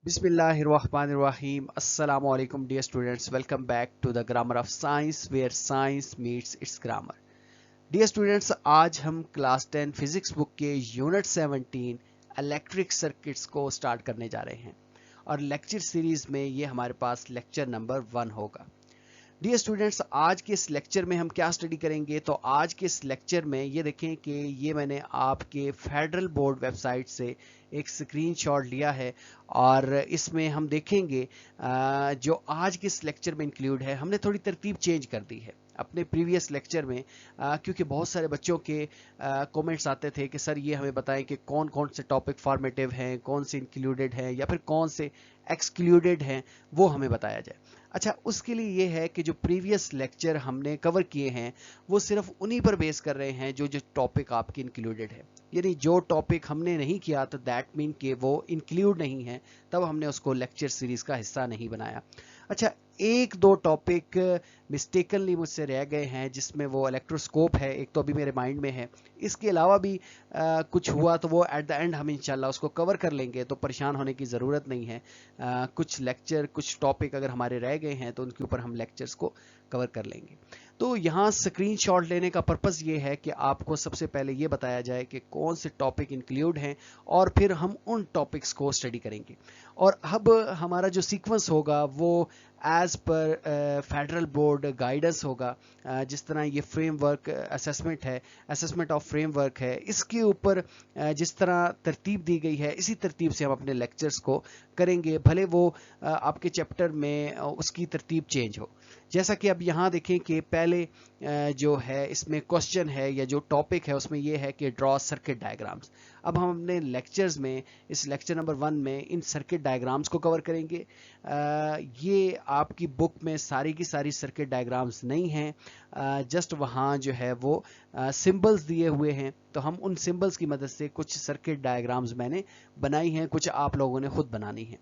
Bismillahirrahmanirrahim. Assalamu alaikum dear students. Welcome back to the Grammar of Science where science meets its grammar. Dear students, आज हम class 10 physics book के unit 17 electric circuits को start करने जा रहे हैं और लेक्चर सीरीज में ये हमारे पास लेक्चर नंबर 1 होगा। डियर स्टूडेंट्स, आज के इस लेक्चर में हम क्या स्टडी करेंगे, तो आज के इस लेक्चर में ये देखें कि ये मैंने आपके फेडरल बोर्ड वेबसाइट से एक स्क्रीनशॉट लिया है और इसमें हम देखेंगे जो आज के इस लेक्चर में इंक्लूड है। हमने थोड़ी तरतीब चेंज कर दी है अपने प्रीवियस लेक्चर में, क्योंकि बहुत सारे बच्चों के कमेंट्स आते थे कि सर ये हमें बताएं कि कौन कौन से टॉपिक फॉर्मेटिव हैं, कौन से इंक्लूडेड हैं या फिर कौन से एक्सक्लूडेड हैं, वो हमें बताया जाए। अच्छा, उसके लिए ये है कि जो प्रीवियस लेक्चर हमने कवर किए हैं वो सिर्फ उन्हीं पर बेस कर रहे हैं जो जो टॉपिक आपके इंक्लूडेड है। यानी जो टॉपिक हमने नहीं किया तो दैट मीन कि वो इंक्लूड नहीं है, तब हमने उसको लेक्चर सीरीज का हिस्सा नहीं बनाया। अच्छा, एक दो टॉपिक मिस्टेकनली मुझसे रह गए हैं जिसमें वो इलेक्ट्रोस्कोप है, एक तो अभी मेरे माइंड में है। इसके अलावा भी कुछ हुआ तो वो एट द एंड हम इंशाल्लाह उसको कवर कर लेंगे, तो परेशान होने की ज़रूरत नहीं है। कुछ लेक्चर, कुछ टॉपिक अगर हमारे रह गए हैं तो उनके ऊपर हम लेक्चर्स को कवर कर लेंगे। तो यहाँ स्क्रीनशॉट लेने का पर्पस ये है कि आपको सबसे पहले ये बताया जाए कि कौन से टॉपिक इंक्लूड हैं और फिर हम उन टॉपिक्स को स्टडी करेंगे। और अब हमारा जो सीक्वेंस होगा वो as per federal board guidance होगा। जिस तरह ये फ्रेमवर्क असेसमेंट है, असेसमेंट ऑफ फ्रेमवर्क है, इसके ऊपर जिस तरह तरतीब दी गई है इसी तरतीब से हम अपने लेक्चर्स को करेंगे, भले वो आपके चैप्टर में उसकी तरतीब चेंज हो। जैसा कि अब यहाँ देखें कि पहले जो है इसमें क्वेश्चन है या जो टॉपिक है उसमें ये है कि ड्रॉ सर्किट डायग्राम्स। अब हम अपने लेक्चर्स में इस लेक्चर नंबर 1 में इन सर्किट डायग्राम्स को कवर करेंगे। ये आपकी बुक में सारी की सारी सर्किट डायग्राम्स नहीं हैं, जस्ट वहाँ जो है वो सिंबल्स दिए हुए हैं, तो हम उन सिंबल्स की मदद से कुछ सर्किट डायग्राम्स मैंने बनाई हैं, कुछ आप लोगों ने खुद बनानी है।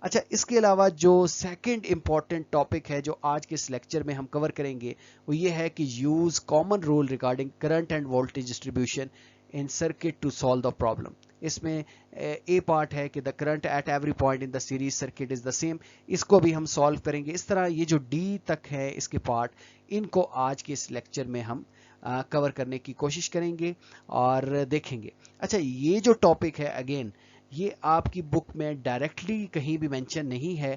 अच्छा, इसके अलावा जो सेकंड इंपॉर्टेंट टॉपिक है जो आज के इस लेक्चर में हम कवर करेंगे वो ये है कि use common rule regarding current and voltage distribution in circuit to solve the problem. इसमें ए पार्ट है कि the current at every point in the series circuit is the same, इसको भी हम सॉल्व करेंगे। इस तरह ये जो डी तक है इसके पार्ट, इनको आज के इस लेक्चर में हम कवर करने की कोशिश करेंगे और देखेंगे। अच्छा, ये जो टॉपिक है अगेन ये आपकी बुक में डायरेक्टली कहीं भी मेंशन नहीं है।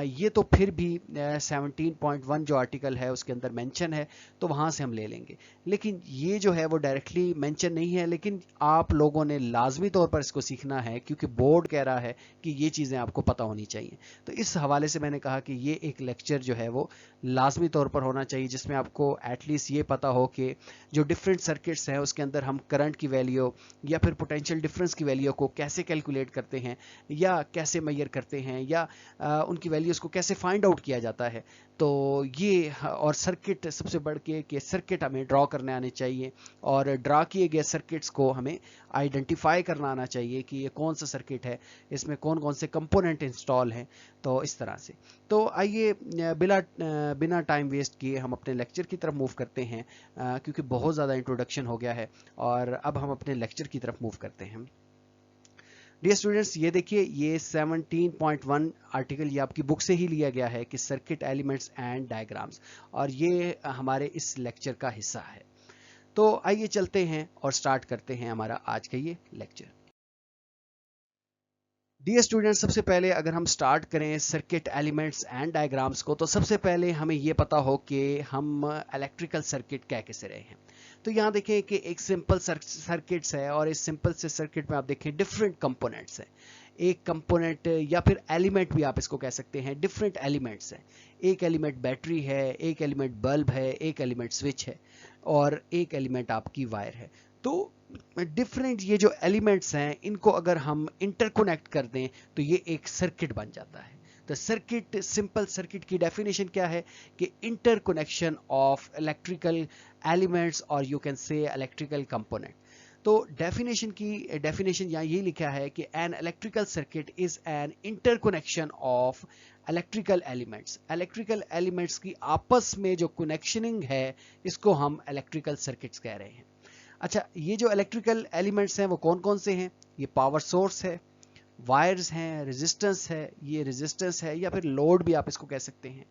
ये तो फिर भी 17.1 जो आर्टिकल है उसके अंदर मेंशन है, तो वहाँ से हम ले लेंगे। लेकिन ये जो है वो डायरेक्टली मेंशन नहीं है, लेकिन आप लोगों ने लाजमी तौर पर इसको सीखना है क्योंकि बोर्ड कह रहा है कि ये चीज़ें आपको पता होनी चाहिए। तो इस हवाले से मैंने कहा कि ये एक लेक्चर जो है वो लाजमी तौर पर होना चाहिए जिसमें आपको एटलीस्ट ये पता हो कि जो डिफरेंट सर्किट्स हैं उसके अंदर हम करंट की वैल्यू या फिर पोटेंशियल डिफरेंस की वैल्यू को कैसे कैलकुलेट करते हैं या कैसे मेजर करते हैं या उनकी वैल्यूज़ को कैसे फाइंड आउट किया जाता है। तो ये और सर्किट, सबसे बढ़ के सर्किट हमें ड्रॉ करने आने चाहिए और ड्रा किए गए सर्किट्स को हमें आइडेंटिफाई करना आना चाहिए कि ये कौन सा सर्किट है, इसमें कौन कौन से कंपोनेंट इंस्टॉल हैं। तो इस तरह से, तो आइए बिना टाइम वेस्ट किए हम अपने लेक्चर की तरफ मूव करते हैं, क्योंकि बहुत ज़्यादा इंट्रोडक्शन हो गया है और अब हम अपने लेक्चर की तरफ मूव करते हैं। डियर स्टूडेंट्स, ये देखिए, ये 17.1 आर्टिकल ये आपकी बुक से ही लिया गया है कि सर्किट एलिमेंट्स एंड डायग्राम्स, और ये हमारे इस लेक्चर का हिस्सा है। तो आइए चलते हैं और स्टार्ट करते हैं हमारा आज का ये लेक्चर। डियर स्टूडेंट्स, सबसे पहले अगर हम स्टार्ट करें सर्किट एलिमेंट्स एंड डायग्राम्स को, तो सबसे पहले हमें ये पता हो कि हम इलेक्ट्रिकल सर्किट क्या कैसे रहे हैं। तो यहाँ देखें कि एक सिंपल सर्किट्स है और इस सिंपल से सर्किट में आप देखें डिफरेंट कंपोनेंट्स हैं। एक कंपोनेंट या फिर एलिमेंट भी आप इसको कह सकते हैं, डिफरेंट एलिमेंट्स हैं। एक एलिमेंट बैटरी है, एक एलिमेंट बल्ब है, एक एलिमेंट स्विच है और एक एलिमेंट आपकी वायर है। तो डिफरेंट ये जो एलिमेंट्स हैं इनको अगर हम इंटरकनेक्ट कर दें तो ये एक सर्किट बन जाता है। तो सर्किट, सिंपल सर्किट की डेफिनेशन क्या है कि इंटरकनेक्शन ऑफ इलेक्ट्रिकल एलिमेंट्स और यू कैन से इलेक्ट्रिकल कंपोनेंट। तो डेफिनेशन यहाँ ये लिखा है कि an electrical circuit is an interconnection of electrical elements. Electrical elements की आपस में जो कनेक्शनिंग है इसको हम इलेक्ट्रिकल सर्किट्स कह रहे हैं। अच्छा, ये जो इलेक्ट्रिकल एलिमेंट्स हैं वो कौन कौन से हैं? ये पावर सोर्स है, वायर्स हैं, रेजिस्टेंस है, ये रेजिस्टेंस है या फिर लोड भी आप इसको कह सकते हैं।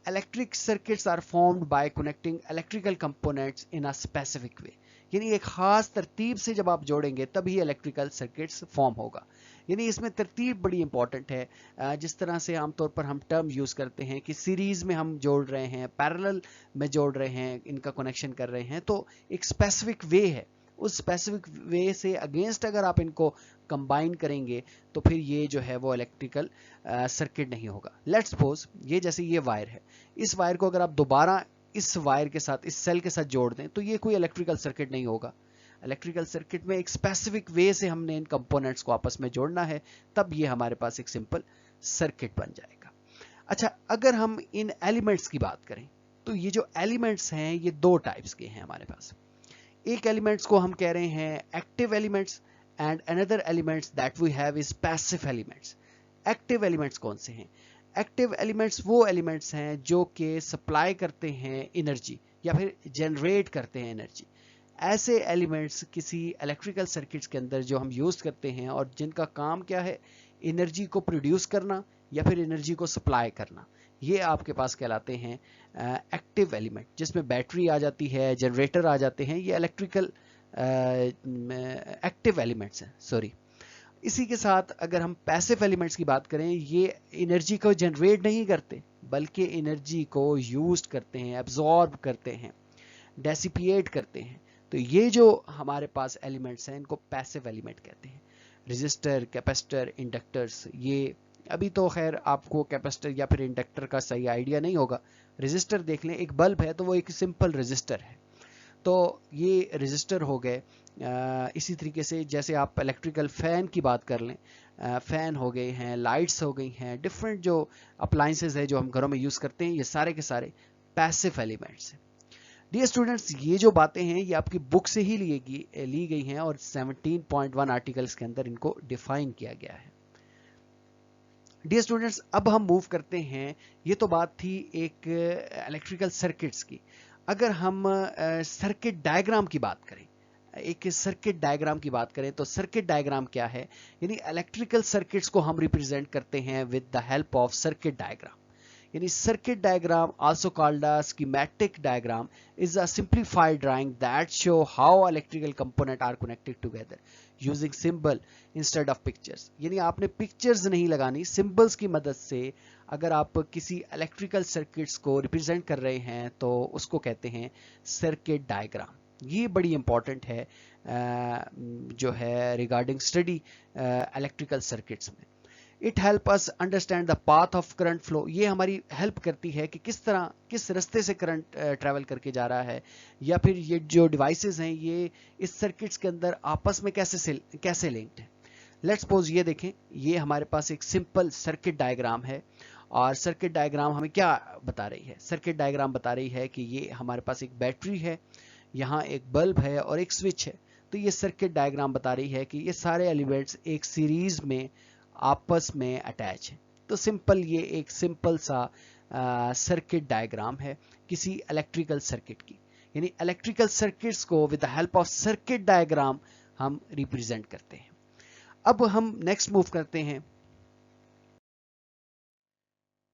Electric circuits are formed by connecting electrical components in a specific way, यानी एक खास तरतीब से जब आप जोड़ेंगे तभी इलेक्ट्रिकल सर्किट्स फॉर्म होगा। यानी इसमें तरतीब बड़ी इंपॉर्टेंट है। जिस तरह से आमतौर पर हम टर्म यूज करते हैं कि सीरीज में हम जोड़ रहे हैं, पैरेलल में जोड़ रहे हैं, इनका कनेक्शन कर रहे हैं, तो एक स्पेसिफिक वे है, उस स्पेसिफिक वे से अगेंस्ट अगर आप इनको कंबाइन करेंगे तो फिर ये जो है वो इलेक्ट्रिकल सर्किट नहीं होगा। लेट्स सपोज ये जैसे ये वायर है, इस वायर को अगर आप दोबारा इस वायर के साथ, इस सेल के साथ जोड़ दें तो ये कोई इलेक्ट्रिकल सर्किट नहीं होगा। इलेक्ट्रिकल सर्किट में एक स्पेसिफिक वे से हमने इन कंपोनेंट्स को आपस में जोड़ना है, तब ये हमारे पास एक सिंपल सर्किट बन जाएगा। अच्छा, अगर हम इन एलिमेंट्स की बात करें तो ये जो एलिमेंट्स हैं ये दो टाइप्स के हैं हमारे पास। एक एलिमेंट्स को हम कह रहे हैं active elements and another elements that we have is passive elements. Active elements कौन से हैं? एक्टिव एलिमेंट्स वो एलिमेंट्स हैं जो कि सप्लाई करते हैं एनर्जी या फिर जनरेट करते हैं एनर्जी। ऐसे एलिमेंट्स किसी इलेक्ट्रिकल सर्किट्स के अंदर जो हम यूज करते हैं और जिनका काम क्या है, एनर्जी को प्रोड्यूस करना या फिर एनर्जी को सप्लाई करना, ये आपके पास कहलाते हैं एक्टिव एलिमेंट, जिसमें बैटरी आ जाती है, जनरेटर आ जाते हैं, ये इलेक्ट्रिकल एक्टिव एलिमेंट्स हैं, सॉरी। इसी के साथ अगर हम पैसिव एलिमेंट्स की बात करें, ये एनर्जी को जनरेट नहीं करते बल्कि एनर्जी को यूज करते हैं, एब्जॉर्ब करते हैं, डेसिपिएट करते हैं। तो ये जो हमारे पास एलिमेंट्स हैं इनको पैसिव एलिमेंट कहते हैं। रेजिस्टर, कैपेसिटर, इंडक्टर्स, ये अभी तो खैर आपको कैपेसिटर या फिर इंडक्टर का सही आइडिया नहीं होगा। रेजिस्टर देख लें, एक बल्ब है तो वो एक सिंपल रेजिस्टर है, तो ये रेजिस्टर हो गए। इसी तरीके से जैसे आप इलेक्ट्रिकल फैन की बात कर लें, फैन हो गए हैं, लाइट्स हो गई हैं, डिफरेंट जो अप्लायंसेज है जो हम घरों में यूज करते हैं, ये सारे के सारे पैसिव एलिमेंट्स हैं। डियर स्टूडेंट्स, ये जो बातें हैं ये आपकी बुक से ही ली गई हैं और 17.1 आर्टिकल्स के अंदर इनको डिफाइन किया गया है। डियर स्टूडेंट्स, अब हम मूव करते हैं, ये तो बात थी एक इलेक्ट्रिकल सर्किट्स की। अगर हम सर्किट डायग्राम की बात करें, एक सर्किट डायग्राम की बात करें तो सर्किट डायग्राम क्या है, यानी इलेक्ट्रिकल सर्किट्स को हम रिप्रेजेंट करते हैं with the help of circuit diagram. यानी circuit diagram, also called a schematic diagram, is a simplified drawing that show how electrical components are connected together using symbol instead of pictures। यानी आपने pictures नहीं लगानी, symbols की मदद से अगर आप किसी इलेक्ट्रिकल सर्किट्स को रिप्रेजेंट कर रहे हैं तो उसको कहते हैं सर्किट डायग्राम। ये बड़ी इंपॉर्टेंट है जो है रिगार्डिंग स्टडी इलेक्ट्रिकल सर्किट्स में। It help us understand the path of current flow, ये हमारी हेल्प करती है कि किस तरह, किस रास्ते से करंट ट्रैवल करके जा रहा है, या फिर ये जो डिवाइसेस हैं ये इस सर्किट्स के अंदर आपस में कैसे लिंक्ड है। लेट्स सपोज ये देखें, ये हमारे पास एक सिंपल सर्किट डायग्राम है और सर्किट डायग्राम हमें क्या बता रही है? सर्किट डायग्राम बता रही है कि ये हमारे पास एक बैटरी है, यहाँ एक बल्ब है और एक स्विच है। तो ये सर्किट डायग्राम बता रही है कि ये सारे एलिमेंट्स एक सीरीज में आपस में अटैच है। तो सिंपल, ये एक सिंपल सा सर्किट डायग्राम है किसी इलेक्ट्रिकल सर्किट की। यानी इलेक्ट्रिकल सर्किट्स को with the help of circuit diagram हम रिप्रेजेंट करते हैं। अब हम नेक्स्ट मूव करते हैं।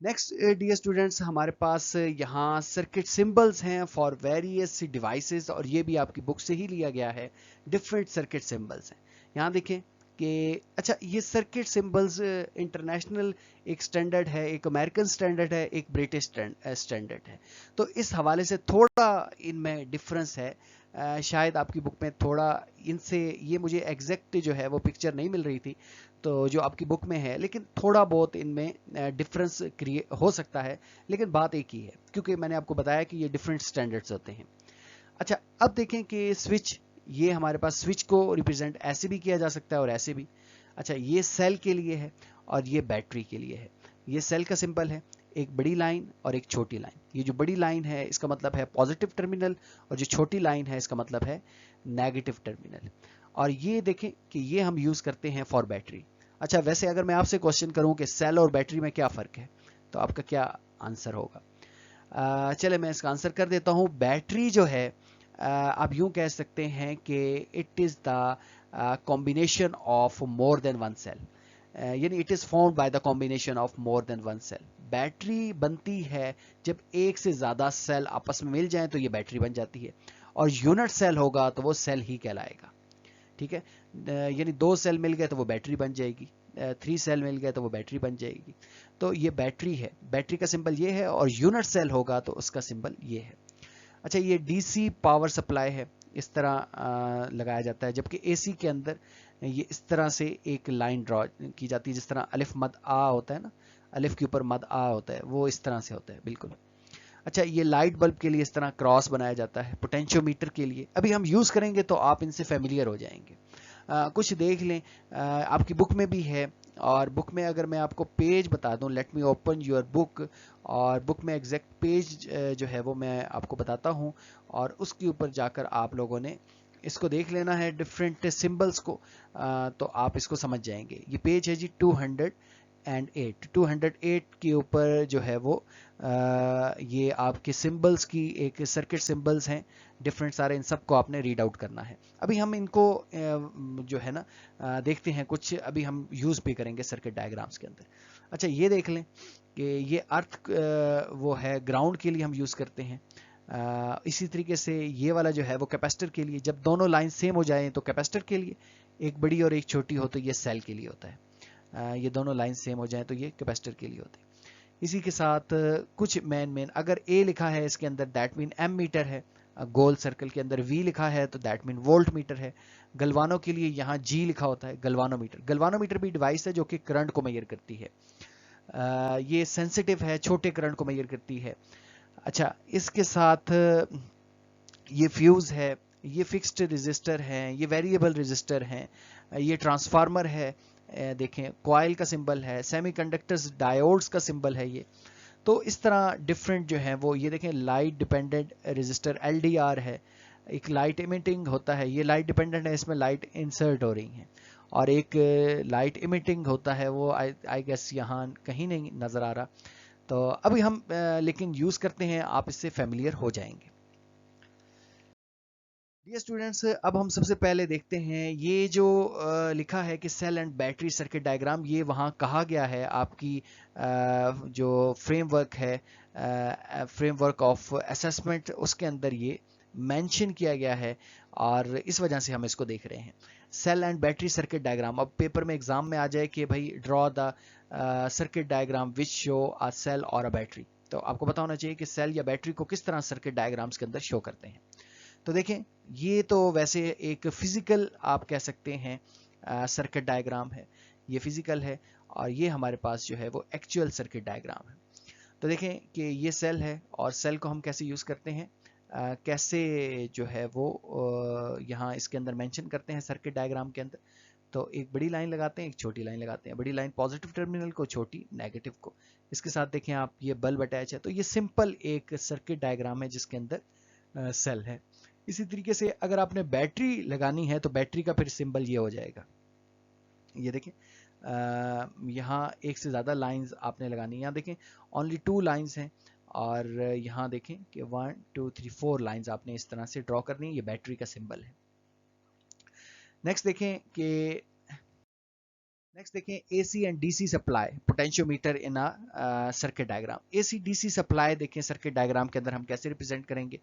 नेक्स्ट डियर स्टूडेंट्स, हमारे पास यहाँ सर्किट सिंबल्स हैं फॉर वेरियस डिवाइसेस, और ये भी आपकी बुक से ही लिया गया है। डिफरेंट सर्किट सिंबल्स हैं, यहाँ देखें कि अच्छा, ये सर्किट सिंबल्स इंटरनेशनल एक स्टैंडर्ड है, एक अमेरिकन स्टैंडर्ड है, एक ब्रिटिश स्टैंडर्ड है। तो इस हवाले से थोड़ा इनमें डिफरेंस है। शायद आपकी बुक में थोड़ा इनसे, ये मुझे एग्जैक्ट जो है वो पिक्चर नहीं मिल रही थी तो जो आपकी बुक में है, लेकिन थोड़ा बहुत इनमें डिफरेंस क्रिएट हो सकता है, लेकिन बात एक ही है क्योंकि मैंने आपको बताया कि ये डिफरेंट स्टैंडर्ड्स होते हैं। अच्छा, अब देखें कि स्विच, ये हमारे पास स्विच को रिप्रेजेंट ऐसे भी किया जा सकता है और ऐसे भी। अच्छा, ये सेल के लिए है और ये बैटरी के लिए है। ये सेल का सिंबल है, एक बड़ी लाइन और एक छोटी लाइन। ये जो बड़ी लाइन है इसका मतलब है पॉजिटिव टर्मिनल और जो छोटी लाइन है इसका मतलब है नेगेटिव टर्मिनल। और ये देखें कि ये हम यूज करते हैं फॉर बैटरी। अच्छा, वैसे अगर मैं आपसे क्वेश्चन करूं कि सेल और बैटरी में क्या फर्क है तो आपका क्या आंसर होगा? चले मैं इसका आंसर कर देता हूं। बैटरी जो है आप यूं कह सकते हैं कि it is the combination of more than one cell. यानी it is formed by the combination of more than one cell. Battery बनती है जब एक से ज्यादा सेल आपस में मिल जाएं तो ये बैटरी बन जाती है, और यूनिट सेल होगा तो वो सेल ही कहलाएगा। ठीक है, यानी 2 सेल मिल गए तो वो बैटरी बन जाएगी, 3 सेल मिल गए तो वो बैटरी बन जाएगी। तो ये बैटरी है, बैटरी का सिंबल ये है, और यूनिट सेल होगा तो उसका सिंबल ये है। अच्छा, ये डीसी पावर सप्लाई है, इस तरह लगाया जाता है, जबकि एसी के अंदर ये इस तरह से एक लाइन ड्रॉ की जाती है, जिस तरह अलिफ मद आ होता है ना, अलिफ के ऊपर मद आ होता है, वो इस तरह से होता है बिल्कुल। अच्छा, ये लाइट बल्ब के लिए इस तरह क्रॉस बनाया जाता है। पोटेंशियोमीटर के लिए अभी हम यूज करेंगे तो आप इनसे फेमिलियर हो जाएंगे। कुछ देख लें, आपकी बुक में भी है, और बुक में अगर मैं आपको पेज बता दूं, let me open your book, और बुक में एग्जैक्ट पेज जो है वो मैं आपको बताता हूं, और उसके ऊपर जाकर आप लोगों ने इसको देख लेना है, डिफरेंट सिंबल्स को, तो आप इसको समझ जाएंगे। ये पेज है जी 208 के ऊपर जो है वो ये आपके सिंबल्स की एक सर्किट सिंबल्स हैं डिफरेंट सारे, इन सबको आपने रीड आउट करना है। अभी हम इनको जो है ना देखते हैं, कुछ अभी हम यूज भी करेंगे सर्किट डायग्राम्स के अंदर। अच्छा, ये देख लें कि ये अर्थ वो है, ग्राउंड के लिए हम यूज करते हैं। इसी तरीके से ये वाला जो है वो कैपेसिटर के लिए, जब दोनों लाइन सेम हो जाएं तो कैपेसिटर के लिए, एक बड़ी और एक छोटी हो तो ये सेल के लिए होता है। ये दोनों लाइन सेम हो जाएं तो ये कैपेसिटर के लिए होते हैं। इसी के साथ कुछ मेन अगर ए लिखा है इसके अंदर दैट मीन एम मीटर है, गोल सर्कल के अंदर वी लिखा है तो दैट मीन वोल्ट मीटर है। गलवानों के लिए यहाँ जी लिखा होता है, गलवानोमीटर। गलवानोमीटर भी डिवाइस है जो कि करंट को मेजर करती है। ये सेंसिटिव है, छोटे करंट को मेजर करती है। अच्छा, इसके साथ ये फ्यूज है, ये फिक्स्ड रेजिस्टर हैं, ये वेरिएबल रेजिस्टर हैं, ये ट्रांसफार्मर है, देखें कॉइल का सिंबल है, सेमीकंडक्टर्स डायोड्स का सिंबल है ये। तो इस तरह डिफरेंट जो है वो, ये देखें लाइट डिपेंडेंट रेजिस्टर एलडीआर है, एक लाइट इमिटिंग होता है, ये लाइट डिपेंडेंट है, इसमें लाइट इंसर्ट हो रही है, और एक लाइट इमिटिंग होता है, वो आई गेस यहाँ कहीं नहीं नजर आ रहा। तो अभी हम लेकिन यूज करते हैं, आप इससे फेमिलियर हो जाएंगे। डियर स्टूडेंट्स, अब हम सबसे पहले देखते हैं ये जो लिखा है कि cell and battery circuit diagram, ये वहाँ कहा गया है आपकी जो फ्रेमवर्क है, फ्रेमवर्क ऑफ असेसमेंट, उसके अंदर ये मेंशन किया गया है, और इस वजह से हम इसको देख रहे हैं। Cell and battery circuit diagram, अब पेपर में एग्जाम में आ जाए कि भाई draw the circuit diagram which show a cell और अ बैटरी, तो आपको पता होना चाहिए कि सेल या बैटरी को किस तरह सर्किट डायग्राम्स के अंदर शो करते हैं। तो देखें, ये तो वैसे एक फिजिकल आप कह सकते हैं सर्किट डायग्राम है, ये फिजिकल है, और ये हमारे पास जो है वो एक्चुअल सर्किट डायग्राम है। तो देखें कि ये सेल है, और सेल को हम कैसे यूज करते हैं, कैसे जो है वो यहाँ इसके अंदर मेंशन करते हैं सर्किट डायग्राम के अंदर। तो एक बड़ी लाइन लगाते हैं, एक छोटी लाइन लगाते हैं, बड़ी लाइन पॉजिटिव टर्मिनल को, छोटी नेगेटिव को। इसके साथ देखें आप, ये बल्ब अटैच है, तो ये सिंपल एक सर्किट डायग्राम है जिसके अंदर सेल है। इसी तरीके से अगर आपने बैटरी लगानी है तो बैटरी का फिर सिंबल ये हो जाएगा, ये देखें, यहाँ एक से ज़्यादा लाइंस आपने लगानी है। यहाँ देखें ओनली 2 लाइंस हैं, और यहाँ देखें कि 1 2 3 4 लाइंस आपने इस तरह से ड्रॉ करनी है, ये बैटरी का सिंबल है। नेक्स्ट देखें AC and DC supply potentiometer in a circuit diagram. AC DC supply देखें सर्किट डायग्राम के अंदर हम कैसे रिप्रेजेंट करेंगे।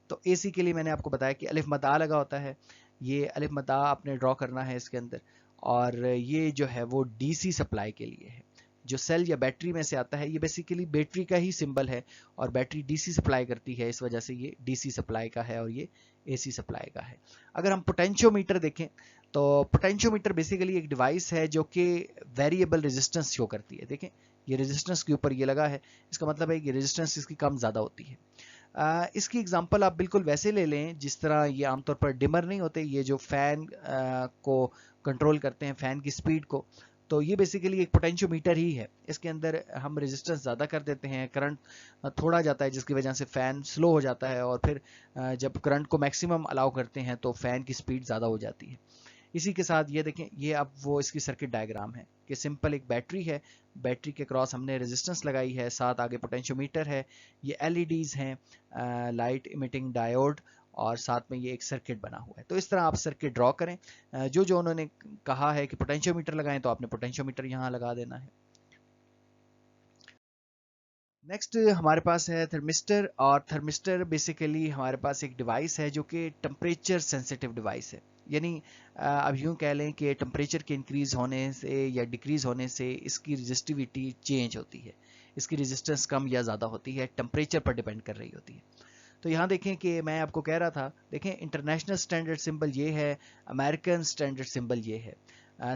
तो एसी के लिए मैंने आपको बताया कि अलिफ मदा लगा होता है, ये अलिफ मदा आपने ड्रॉ करना है इसके अंदर, और ये जो है वो डीसी सप्लाई के लिए है, जो सेल या बैटरी में से आता है। ये बेसिकली बैटरी का ही सिंबल है, और बैटरी डीसी सप्लाई करती है, इस वजह से ये डीसी सप्लाई का है और ये एसी सप्लाई का है। अगर हम पोटेंशियोमीटर देखें तो पोटेंशियोमीटर बेसिकली एक डिवाइस है जो कि वेरिएबल रेजिस्टेंस शो करती है। देखें, ये रेजिस्टेंस के ऊपर ये लगा है, इसका मतलब है कि रेजिस्टेंस इसकी कम ज़्यादा होती है। इसकी एग्जांपल आप बिल्कुल वैसे ले लें जिस तरह ये आमतौर पर डिमर नहीं होते, ये जो फैन को कंट्रोल करते हैं, फैन की स्पीड को, तो ये बेसिकली एक पोटेंशियोमीटर ही है। इसके अंदर हम रेजिस्टेंस ज़्यादा कर देते हैं, करंट थोड़ा जाता है, जिसकी वजह से फ़ैन स्लो हो जाता है, और फिर जब करंट को मैक्सिमम अलाउ करते हैं तो फ़ैन की स्पीड ज़्यादा हो जाती है। इसी के साथ ये देखें, ये अब वो इसकी सर्किट डायग्राम है कि सिंपल एक बैटरी है, बैटरी के क्रॉस हमने रेजिस्टेंस लगाई है, साथ आगे पोटेंशियोमीटर है, ये एलईडीज हैं, लाइट इमिटिंग डायोड, और साथ में ये एक सर्किट बना हुआ है। तो इस तरह आप सर्किट ड्रॉ करें। जो जो उन्होंने कहा है कि पोटेंशियोमीटर लगाएं तो आपने पोटेंशियोमीटर यहाँ लगा देना है। नेक्स्ट हमारे पास है थर्मिस्टर, और थर्मिस्टर बेसिकली हमारे पास एक डिवाइस है जो कि टेम्परेचर सेंसिटिव डिवाइस है। यानी अब यूं कह लें कि टेम्परेचर के इंक्रीज होने से या डिक्रीज होने से इसकी रजिस्टिविटी चेंज होती है, इसकी रेजिस्टेंस कम या ज़्यादा होती है, टेम्परेचर पर डिपेंड कर रही होती है। तो यहाँ देखें कि मैं आपको कह रहा था, देखें इंटरनेशनल स्टैंडर्ड सिंबल ये है, अमेरिकन स्टैंडर्ड सिंबल ये है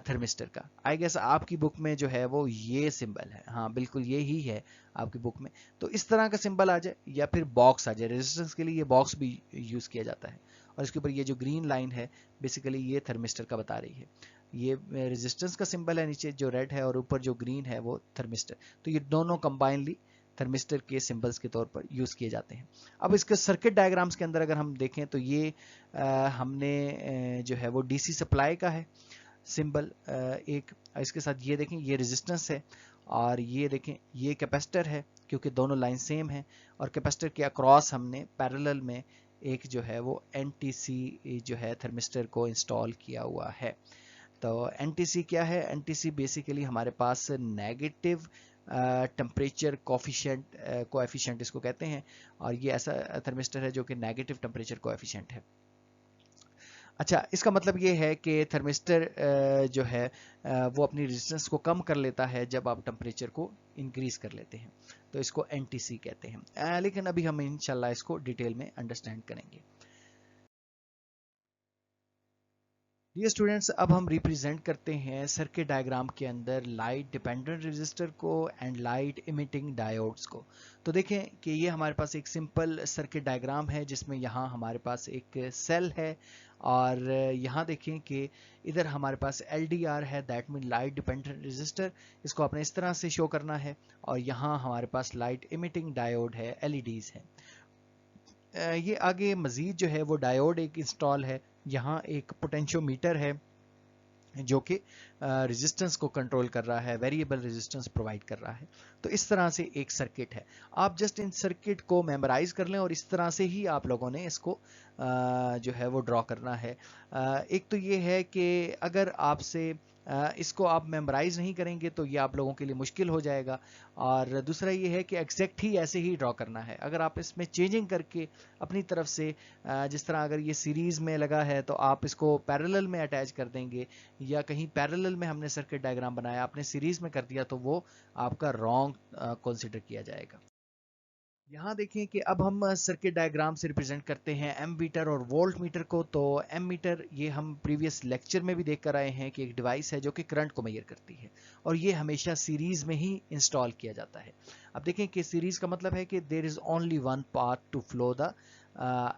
थर्मिस्टर का। आई गेस आपकी बुक में जो है वो ये सिंबल है, हाँ बिल्कुल ये ही है आपकी बुक में। तो इस तरह का सिंबल आ जाए या फिर बॉक्स आ जाए, रेजिस्टेंस के लिए ये बॉक्स भी यूज़ किया जाता है। और इसके ऊपर ये जो ग्रीन लाइन है बेसिकली ये थर्मिस्टर का बता रही है। ये रेजिस्टेंस का सिंबल है नीचे जो रेड है, और ऊपर जो ग्रीन है वो थर्मिस्टर। तो ये दोनों कंबाइनली थर्मिस्टर के सिंबल्स के तौर पर यूज़ किए जाते हैं। अब इसके सर्किट डायग्राम्स के अंदर अगर हम देखें तो ये हमने जो है वो डीसी सप्लाई का है सिंबल एक। इसके साथ ये देखें ये रेजिस्टेंस है, और ये देखें ये कैपेसिटर है, क्योंकि दोनों लाइन सेम है। और कैपेसिटर के अक्रॉस हमने पैरेलल में एक जो है वो एनटीसी जो है थर्मिस्टर को इंस्टॉल किया हुआ है। तो एनटीसी क्या है? एनटीसी बेसिकली हमारे पास नेगेटिव टेम्परेचर कोएफिशिएंट इसको कहते हैं, और ये ऐसा थर्मिस्टर है जो कि नेगेटिव टेम्परेचर कोएफिशिएंट है। अच्छा, इसका मतलब ये है कि थर्मिस्टर जो है वो अपनी रेजिस्टेंस को कम कर लेता है जब आप टेम्परेचर को इंक्रीज कर लेते हैं, तो इसको एनटीसी कहते हैं। लेकिन अभी हम इंशाल्लाह इसको डिटेल में अंडरस्टैंड करेंगे। डियर स्टूडेंट्स, अब हम रिप्रेजेंट करते हैं सर्किट डायग्राम के अंदर लाइट डिपेंडेंट रेजिस्टर को एंड लाइट इमिटिंग डायोड्स को। तो देखें कि ये हमारे पास एक सिंपल सर्किट डायग्राम है जिसमें यहाँ हमारे पास एक सेल है, और यहाँ देखें कि इधर हमारे पास LDR है, that mean light dependent resistor, इसको आपने इस तरह से शो करना है। और यहाँ हमारे पास लाइट इमिटिंग डायोड है, LEDs है। ये आगे मजीद जो है वो डायोड एक इंस्टॉल है, यहाँ एक पोटेंशियोमीटर है जो कि रेजिस्टेंस को कंट्रोल कर रहा है, वेरिएबल रेजिस्टेंस प्रोवाइड कर रहा है। तो इस तरह से एक सर्किट है। आप जस्ट इन सर्किट को मेमोराइज कर लें, और इस तरह से ही आप लोगों ने इसको जो है वो ड्रॉ करना है। एक तो ये है कि अगर आपसे इसको आप मेमोराइज नहीं करेंगे तो ये आप लोगों के लिए मुश्किल हो जाएगा, और दूसरा ये है कि एग्जैक्ट ही ऐसे ही ड्रॉ करना है। अगर आप इसमें चेंजिंग करके अपनी तरफ से जिस तरह अगर ये सीरीज में लगा है तो आप इसको पैरेलल में अटैच कर देंगे, या कहीं पैरेलल में हमने सर्किट डायग्राम बनाया आपने सीरीज में कर दिया, तो वो आपका रॉन्ग कंसीडर किया जाएगा। यहाँ देखें कि अब हम सर्किट डायग्राम से रिप्रेजेंट करते हैं एमीटर और वोल्ट मीटर को। तो एमीटर ये हम प्रीवियस लेक्चर में भी देख कर आए हैं कि एक डिवाइस है जो कि करंट को मेजर करती है, और ये हमेशा सीरीज में ही इंस्टॉल किया जाता है। अब देखें कि सीरीज का मतलब है कि there is only one path to flow the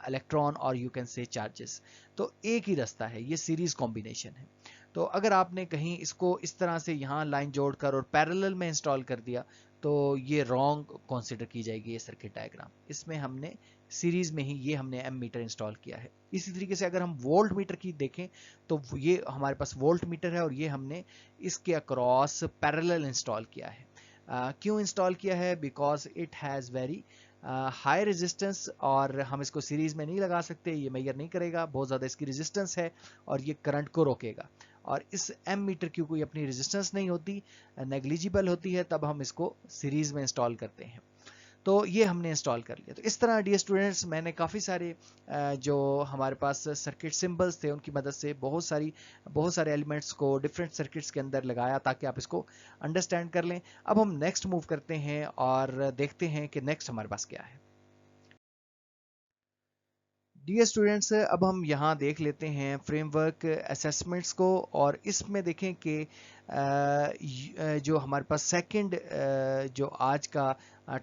electron और यू कैन से चार्जेस। तो एक ही रास्ता है, ये सीरीज कॉम्बिनेशन है। तो अगर आपने कहीं इसको इस तरह से यहाँ लाइन जोड़कर और पैरेलल में इंस्टॉल कर दिया तो ये रॉन्ग कंसीडर की जाएगी ये सर्किट डायग्राम। इसमें हमने सीरीज में ही ये हमने एम मीटर इंस्टॉल किया है। इसी तरीके से अगर हम वोल्ट मीटर की देखें तो ये हमारे पास वोल्ट मीटर है, और ये हमने इसके अक्रॉस पैरेलल इंस्टॉल किया है। क्यों इंस्टॉल किया है? Because it has very high resistance, और हम इसको सीरीज में नहीं लगा सकते, ये मेजर नहीं करेगा, बहुत ज़्यादा इसकी रेजिस्टेंस है और ये करंट को रोकेगा। और इस एम मीटर की कोई अपनी रेजिस्टेंस नहीं होती, नेग्लिजिबल होती है, तब हम इसको सीरीज में इंस्टॉल करते हैं। तो ये हमने इंस्टॉल कर लिया। तो इस तरह डियर स्टूडेंट्स मैंने काफ़ी सारे जो हमारे पास सर्किट सिंबल्स थे उनकी मदद से बहुत सारे एलिमेंट्स को डिफरेंट सर्किट्स के अंदर लगाया ताकि आप इसको अंडरस्टैंड कर लें। अब हम नेक्स्ट मूव करते हैं और देखते हैं कि नेक्स्ट हमारे पास क्या है। डियर स्टूडेंट्स, अब हम यहाँ देख लेते हैं फ्रेमवर्क असेसमेंट्स को, और इसमें देखें कि जो हमारे पास सेकंड जो आज का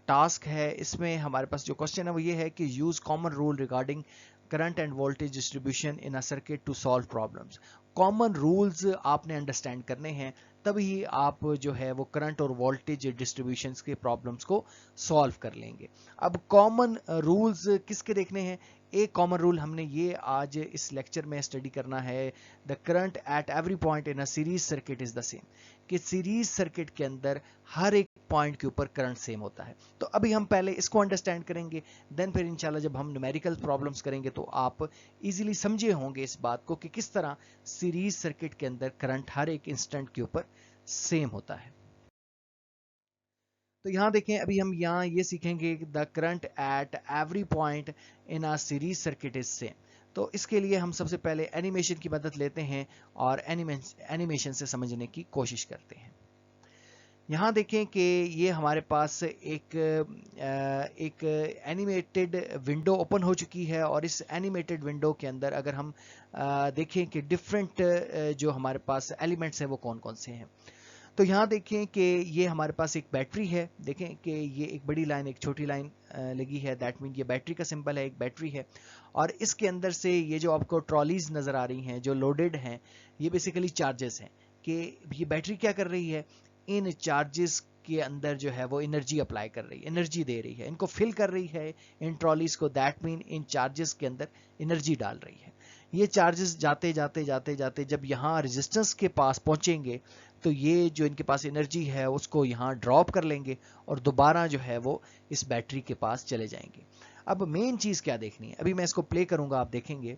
टास्क है, इसमें हमारे पास जो क्वेश्चन है वो ये है कि use common rule regarding current and voltage distribution in a circuit to solve problems. Common rules आपने अंडरस्टैंड करने हैं, तभी आप जो है वो करंट और वोल्टेज डिस्ट्रीब्यूशंस के प्रॉब्लम्स को सॉल्व कर लेंगे। अब कॉमन रूल्स किसके देखने हैं? एक कॉमन रूल हमने ये आज इस लेक्चर में स्टडी करना है, the current at every point in a series circuit is the same, कि सीरीज सर्किट के अंदर हर एक पॉइंट के ऊपर करंट सेम होता है। तो अभी हम पहले इसको अंडरस्टैंड करेंगे, देन फिर इंशाल्लाह जब हम न्यूमेरिकल प्रॉब्लम्स करेंगे तो आप इजीली समझे होंगे इस बात को कि किस तरह सीरीज सर्किट के अंदर करंट हर एक इंस्टेंट के ऊपर सेम होता है। तो यहाँ देखें, अभी हम यहाँ ये सीखेंगे the current at every point in a series circuit is same. तो इसके लिए हम सबसे पहले एनिमेशन की मदद लेते हैं और एनिमेशन से समझने की कोशिश करते हैं। यहाँ देखें कि ये हमारे पास एक एनिमेटेड विंडो ओपन हो चुकी है और इस एनिमेटेड विंडो के अंदर अगर हम देखें कि डिफरेंट जो हमारे पास एलिमेंट्स हैं वो कौन कौन से हैं। तो यहाँ देखें कि ये हमारे पास एक बैटरी है, देखें कि ये एक बड़ी लाइन एक छोटी लाइन लगी है, दैट मीन ये बैटरी का सिंबल है, एक बैटरी है। और इसके अंदर से ये जो आपको ट्रॉलीज नज़र आ रही हैं जो लोडेड हैं, ये बेसिकली चार्जेस हैं कि ये बैटरी क्या कर रही है, इन चार्जेस के अंदर जो है वो एनर्जी अप्लाई कर रही है, एनर्जी दे रही है, इनको फिल कर रही है इन ट्रॉलीज को, दैट मीन इन चार्जेस के अंदर एनर्जी डाल रही है। ये चार्जेस जाते जाते जाते जाते जब यहाँ रेजिस्टेंस के पास पहुंचेंगे तो ये जो इनके पास एनर्जी है उसको यहाँ ड्रॉप कर लेंगे और दोबारा जो है वो इस बैटरी के पास चले जाएंगे। अब मेन चीज़ क्या देखनी है, अभी मैं इसको प्ले करूंगा आप देखेंगे,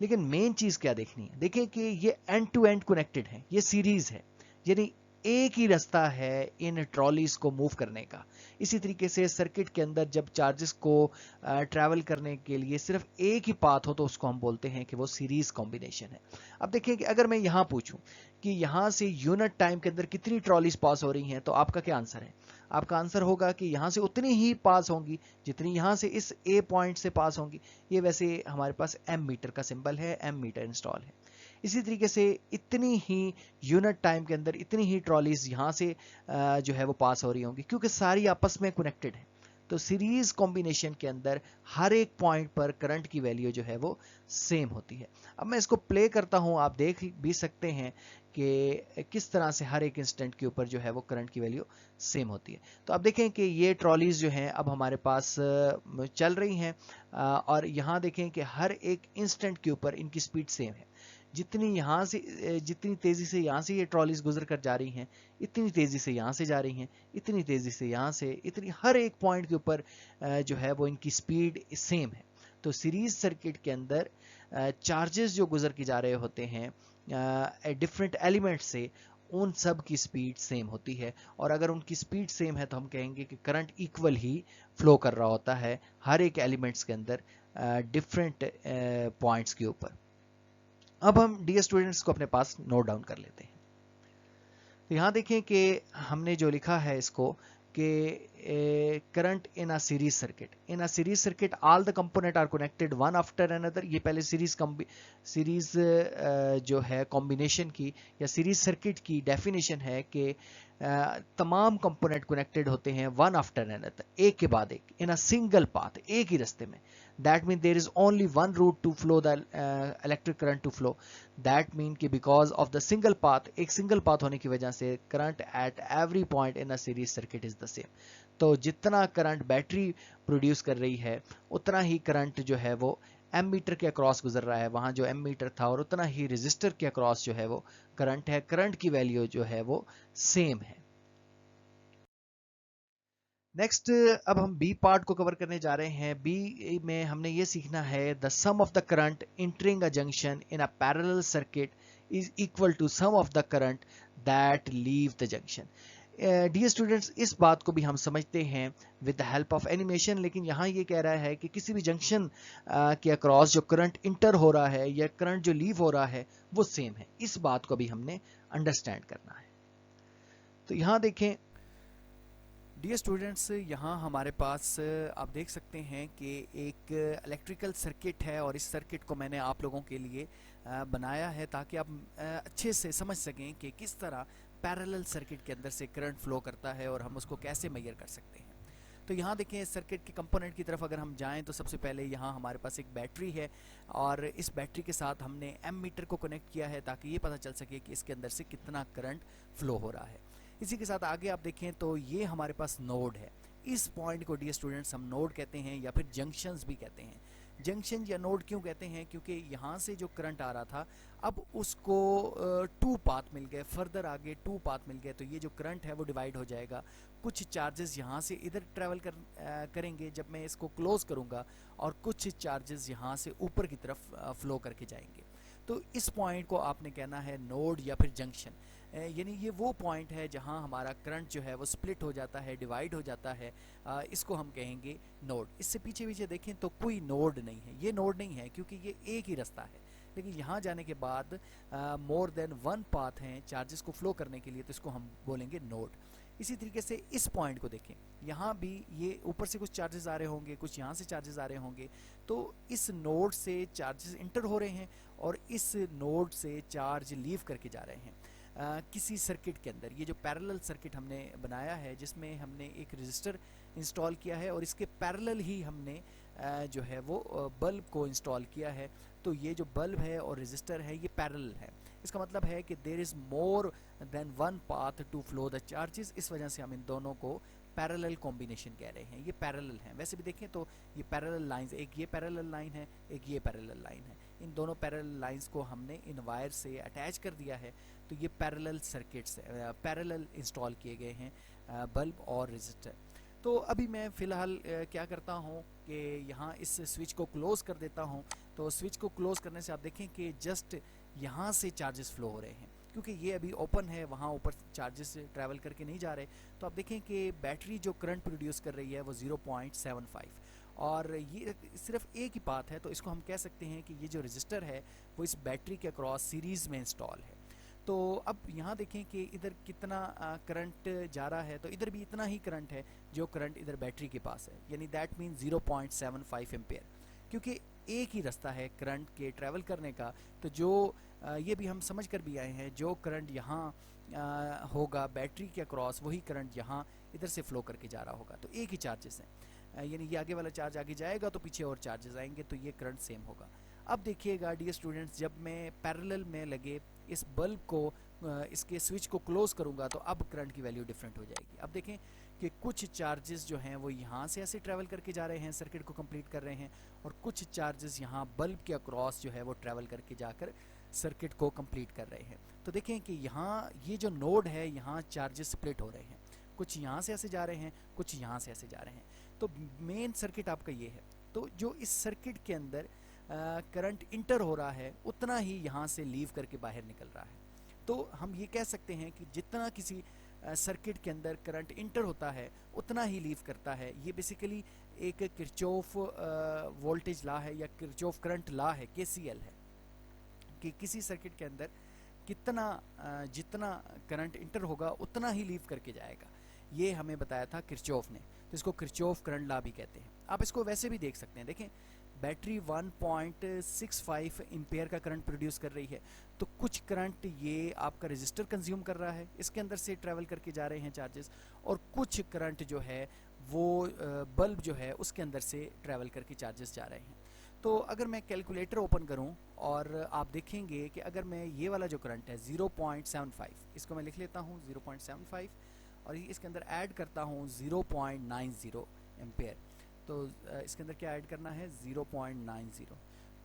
लेकिन मेन चीज़ क्या देखनी है, देखें कि ये एंड टू एंड कनेक्टेड है, ये सीरीज है, यानी एक ही रास्ता है इन ट्रॉलीज को मूव करने का। इसी तरीके से सर्किट के अंदर जब चार्जेस को ट्रैवल करने के लिए सिर्फ एक ही पाथ हो तो उसको हम बोलते हैं कि वो सीरीज कॉम्बिनेशन है। अब देखिए कि अगर मैं यहाँ पूछूं कि यहाँ से यूनिट टाइम के अंदर कितनी ट्रॉलीज पास हो रही हैं, तो आपका क्या आंसर है? आपका आंसर होगा कि यहाँ से उतनी ही पास होंगी जितनी यहाँ से इस ए पॉइंट से पास होंगी। ये वैसे हमारे पास एम मीटर का सिंबल है, एम मीटर इंस्टॉल है। इसी तरीके से इतनी ही यूनिट टाइम के अंदर इतनी ही ट्रॉलीज यहाँ से जो है वो पास हो रही होंगी, क्योंकि सारी आपस में कनेक्टेड है। तो सीरीज कॉम्बिनेशन के अंदर हर एक पॉइंट पर करंट की वैल्यू जो है वो सेम होती है। अब मैं इसको प्ले करता हूं, आप देख भी सकते हैं कि किस तरह से हर एक इंस्टेंट के ऊपर जो है वो करंट की वैल्यू सेम होती है। तो आप देखें कि ये ट्रॉलीज जो हैं अब हमारे पास चल रही हैं और यहाँ देखें कि हर एक इंस्टेंट के ऊपर इनकी स्पीड सेम है। जितनी तेजी से यहाँ से ये ट्रॉलीज गुजर कर जा रही हैं, इतनी तेजी से यहाँ से जा रही हैं, इतनी तेजी से यहाँ से, इतनी हर एक पॉइंट के ऊपर जो है वो इनकी स्पीड सेम है। तो सीरीज सर्किट के अंदर चार्जेस जो गुजर के जा रहे होते हैं डिफरेंट एलिमेंट से, उन सब की स्पीड सेम होती है। और अगर उनकी स्पीड सेम है तो हम कहेंगे कि करंट इक्वल ही फ्लो कर रहा होता है हर एक एलिमेंट्स के अंदर डिफरेंट पॉइंट्स के ऊपर। अब हम डियर स्टूडेंट्स को अपने पास नोट डाउन कर लेते हैं। तो यहाँ देखें कि हमने जो लिखा है इसको कि current in a series circuit all the component are connected one after another. ये पहले सीरीज जो है कॉम्बिनेशन की या सीरीज सर्किट की डेफिनेशन है कि तमाम कंपोनेंट कनेक्टेड होते हैं वन आफ्टर अनदर, एक के बाद एक, इन अ सिंगल पाथ, एक ही रास्ते में। That means there is only one route to flow the electric current to flow. That means कि because of the single path, एक single path होने की वजह से current at every point in a series circuit is the same. तो जितना current battery produce कर रही है उतना ही करंट जो है वो एम मीटर के अक्रॉस गुजर रहा है, वहां जो एम मीटर था, और उतना ही रेजिस्टर के अक्रॉस जो है वो करंट है। करंट की वैल्यू जो है वो सेम है। नेक्स्ट अब हम बी पार्ट को कवर करने जा रहे हैं। बी में हमने ये सीखना है the sum of the current entering a junction in a parallel circuit is equal to sum of the current that leave the junction. Dear students, इस बात को भी हम समझते हैं with the help of animation, लेकिन यहाँ ये कह रहा है कि किसी भी जंक्शन के अक्रॉस जो करंट इंटर हो रहा है या करंट जो लीव हो रहा है वो सेम है। इस बात को भी हमने अंडरस्टैंड करना है। तो यहाँ देखें डियर स्टूडेंट्स, यहाँ हमारे पास आप देख सकते हैं कि एक इलेक्ट्रिकल सर्किट है और इस सर्किट को मैंने आप लोगों के लिए बनाया है ताकि आप अच्छे से समझ सकें कि किस तरह पैरेलल सर्किट के अंदर से करंट फ्लो करता है और हम उसको कैसे मेजर कर सकते हैं। तो यहाँ देखें इस सर्किट के कंपोनेंट की तरफ अगर हम जाएं तो सबसे पहले यहाँ हमारे पास एक बैटरी है और इस बैटरी के साथ हमने एम मीटर को कनेक्ट किया है ताकि ये पता चल सके कि इसके अंदर से कितना करंट फ्लो हो रहा है। इसी के साथ आगे आप देखें तो ये हमारे पास नोड है। इस पॉइंट को डियर स्टूडेंट्स हम नोड कहते हैं या फिर जंक्शंस भी कहते हैं। जंक्शन या नोड क्यों कहते हैं, क्योंकि यहाँ से जो करंट आ रहा था अब उसको टू पाथ मिल गए, फर्दर आगे टू पाथ मिल गए, तो ये जो करंट है वो डिवाइड हो जाएगा। कुछ चार्जेस यहाँ से इधर ट्रैवल करेंगे जब मैं इसको क्लोज करूँगा, और कुछ चार्जेस यहाँ से ऊपर की तरफ फ्लो करके जाएंगे। तो इस पॉइंट को आपने कहना है नोड या फिर जंक्शन। यानी ये वो पॉइंट है जहां हमारा करंट जो है वो स्प्लिट हो जाता है, डिवाइड हो जाता है, इसको हम कहेंगे नोड। इससे पीछे पीछे देखें तो कोई नोड नहीं है, ये नोड नहीं है क्योंकि ये एक ही रास्ता है, लेकिन यहाँ जाने के बाद मोर देन वन पाथ हैं चार्जेस को फ्लो करने के लिए, तो इसको हम बोलेंगे नोड। इसी तरीके से इस पॉइंट को देखें, यहाँ भी ये ऊपर से कुछ चार्जेस आ रहे होंगे, कुछ यहाँ से चार्जेस आ रहे होंगे, तो इस नोड से चार्जेस इंटर हो रहे हैं और इस नोड से चार्ज लीव करके जा रहे हैं किसी सर्किट के अंदर। ये जो पैरेलल सर्किट हमने बनाया है जिसमें हमने एक रजिस्टर इंस्टॉल किया है और इसके पैरेलल ही हमने जो है वो बल्ब को इंस्टॉल किया है, तो ये जो बल्ब है और रजिस्टर है ये पैरेलल है। इसका मतलब है कि there is more than one path to flow the charges, इस वजह से हम इन दोनों को पैरेलल कॉम्बिनेशन कह रहे हैं। ये पैरेलल हैं, वैसे भी देखें तो ये पैरेलल लाइंस, एक ये पैरेलल लाइन है, एक ये पैरेलल लाइन है, इन दोनों पैरेलल लाइंस को हमने इन वायर से अटैच कर दिया है, तो ये पैरेलल सर्किट्स पैरेलल इंस्टॉल किए गए हैं बल्ब और रजिस्टर। तो अभी मैं फ़िलहाल क्या करता हूँ कि यहाँ इस स्विच को क्लोज कर देता हूँ। तो स्विच को क्लोज करने से आप देखें कि जस्ट यहाँ से चार्जेस फ्लो हो रहे हैं, क्योंकि ये अभी ओपन है, वहाँ ऊपर चार्जेस ट्रैवल करके नहीं जा रहे। तो आप देखें कि बैटरी जो करंट प्रोड्यूस कर रही है वो 0.75, और ये सिर्फ एक ही पाथ है, तो इसको हम कह सकते हैं कि ये जो रजिस्टर है वो इस बैटरी के अक्रॉस सीरीज़ में इंस्टॉल है। तो अब यहाँ देखें कि इधर कितना करंट जा रहा है, तो इधर भी इतना ही करंट है जो करंट इधर बैटरी के पास है, यानी दैट मीन 0.75 एम्पेयर, क्योंकि एक ही रास्ता है करंट के ट्रैवल करने का। तो जो ये भी हम समझ कर भी आए हैं, जो करंट यहाँ होगा बैटरी के अक्रॉस वही करंट यहाँ इधर से फ्लो करके जा रहा होगा, तो एक ही चार्जेस हैं, यानी ये आगे वाला चार्ज आगे जाएगा तो पीछे और चार्जेस आएंगे, तो ये करंट सेम होगा। अब देखिएगा डियर स्टूडेंट्स, जब मैं पैरेलल में लगे इस बल्ब को इसके स्विच को क्लोज करूंगा तो अब करंट की वैल्यू डिफरेंट हो जाएगी। अब देखें कि कुछ चार्जेस जो हैं वो यहाँ से ऐसे ट्रैवल करके जा रहे हैं, सर्किट को कंप्लीट कर रहे हैं, और कुछ चार्जेस यहाँ बल्ब के अक्रॉस जो है वो ट्रैवल करके जाकर सर्किट को कंप्लीट कर रहे हैं। तो देखें कि यहाँ ये जो नोड है यहाँ चार्जेस स्प्लिट हो रहे हैं, कुछ यहाँ से ऐसे जा रहे हैं, कुछ यहाँ से ऐसे जा रहे हैं। तो मेन सर्किट आपका ये है। तो जो इस सर्किट के अंदर करंट इंटर हो रहा है उतना ही यहाँ से लीव करके बाहर निकल रहा है। तो हम ये कह सकते हैं कि जितना किसी सर्किट के अंदर करंट इंटर होता है उतना ही लीव करता है। ये बेसिकली एक किरचॉफ वोल्टेज लॉ है या किरचॉफ करंट लॉ है, KCL है, कि किसी सर्किट के अंदर कितना जितना करंट इंटर होगा उतना ही लीव करके जाएगा। ये हमें बताया था किरचॉफ ने, तो इसको किरचॉफ करंट लॉ भी कहते हैं। आप इसको वैसे भी देख सकते हैं, देखें बैटरी 1.65 एम्पेयर का करंट प्रोड्यूस कर रही है, तो कुछ करंट ये आपका रेजिस्टर कंज्यूम कर रहा है, इसके अंदर से ट्रैवल करके जा रहे हैं चार्जेस, और कुछ करंट जो है वो बल्ब जो है उसके अंदर से ट्रैवल करके चार्जेस जा रहे हैं। तो अगर मैं कैलकुलेटर ओपन करूं और आप देखेंगे कि अगर मैं ये वाला जो करंट है 0.75, इसको मैं लिख लेता हूं 0.75, और इसके अंदर ऐड करता हूं 0.90 एम्पेयर, तो इसके अंदर क्या ऐड करना है 0.90।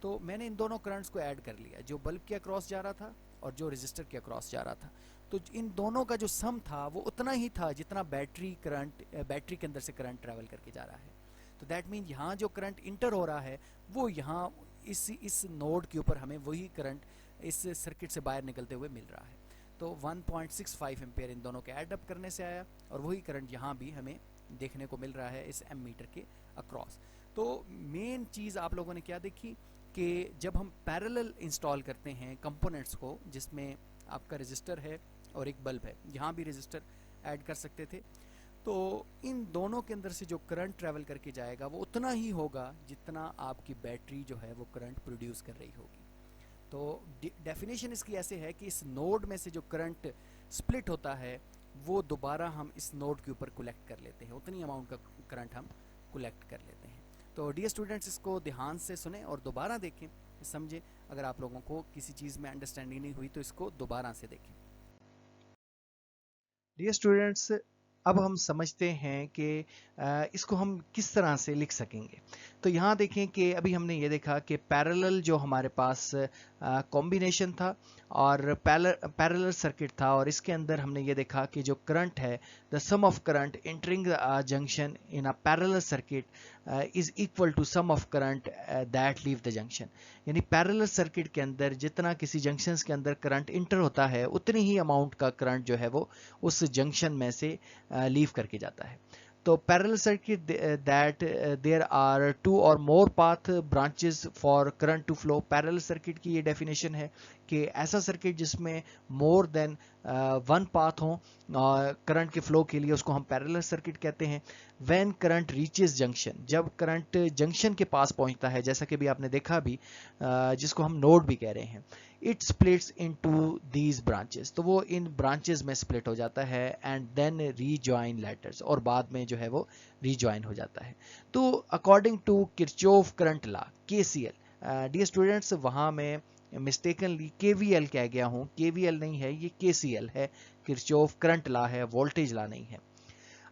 तो मैंने इन दोनों करंट्स को ऐड कर लिया, जो बल्ब के अक्रॉस जा रहा था और जो रेजिस्टर के अक्रॉस जा रहा था। तो इन दोनों का जो सम था वो उतना ही था जितना बैटरी के अंदर से करंट ट्रैवल करके जा रहा है। तो दैट मीन यहाँ जो करंट इंटर हो रहा है वो यहाँ इस नोड के ऊपर हमें वही करंट इस सर्किट से बाहर निकलते हुए मिल रहा है। तो 1.65 एम्पेयर इन दोनों के ऐड अप करने से आया, और वही करंट यहाँ भी हमें देखने को मिल रहा है इस एमीटर के अक्रॉस। तो मेन चीज़ आप लोगों ने क्या देखी कि जब हम पैरेलल इंस्टॉल करते हैं कंपोनेंट्स को, जिसमें आपका रेजिस्टर है और एक बल्ब है, यहाँ भी रेजिस्टर ऐड कर सकते थे, तो इन दोनों के अंदर से जो करंट ट्रैवल करके जाएगा वो उतना ही होगा जितना आपकी बैटरी जो है वो करंट प्रोड्यूस कर रही होगी। तो डेफिनेशन इसकी ऐसे है कि इस नोड में से जो करंट स्प्लिट होता है वो दोबारा हम इस नोड के ऊपर कलेक्ट कर लेते हैं, उतनी अमाउंट का करंट हम कलेक्ट कर लेते हैं। तो डियर स्टूडेंट्स, इसको ध्यान से सुने और दोबारा देखें, समझें। अगर आप लोगों को किसी चीज़ में अंडरस्टैंडिंग नहीं हुई तो इसको दोबारा से देखें। डियर स्टूडेंट्स, अब हम समझते हैं कि इसको हम किस तरह से लिख सकेंगे। तो यहाँ देखें कि अभी हमने ये देखा कि पैरेलल जो हमारे पास कॉम्बिनेशन था और पैरेलल सर्किट था, और इसके अंदर हमने ये देखा कि जो करंट है, the sum of current entering junction in a parallel circuit is equal to sum of current that leave the junction. यानी पैरेलल सर्किट के अंदर जितना किसी जंक्शंस के अंदर करंट इंटर होता है, उतनी ही अमाउंट का करंट जो है वो उस जंक्शन में से लीव करके जाता है। तो parallel circuit that there are two और more path branches for current to flow. Parallel circuit की ये डेफिनेशन है कि ऐसा सर्किट जिसमें मोर देन वन पाथ हो करंट के फ्लो के लिए, उसको हम पैरेलल सर्किट कहते हैं। व्हेन करंट रीचेस जंक्शन, जब करंट जंक्शन के पास पहुंचता है, जैसा कि भी आपने देखा भी, जिसको हम नोड भी कह रहे हैं, it splits into these branches, तो वो इन ब्रांचेस में स्प्लिट हो जाता है एंड देन रीजॉइन लेटर्स, और बाद में जो है वो रीजॉइन हो जाता है। तो according to Kirchhoff current law, KCL, dear students, वहां में मिस्टेकनली केवीएल कह गया हूं, केवीएल नहीं है, ये केसीएल है, किरचॉफ करंट लॉ है, वोल्टेज लॉ नहीं है।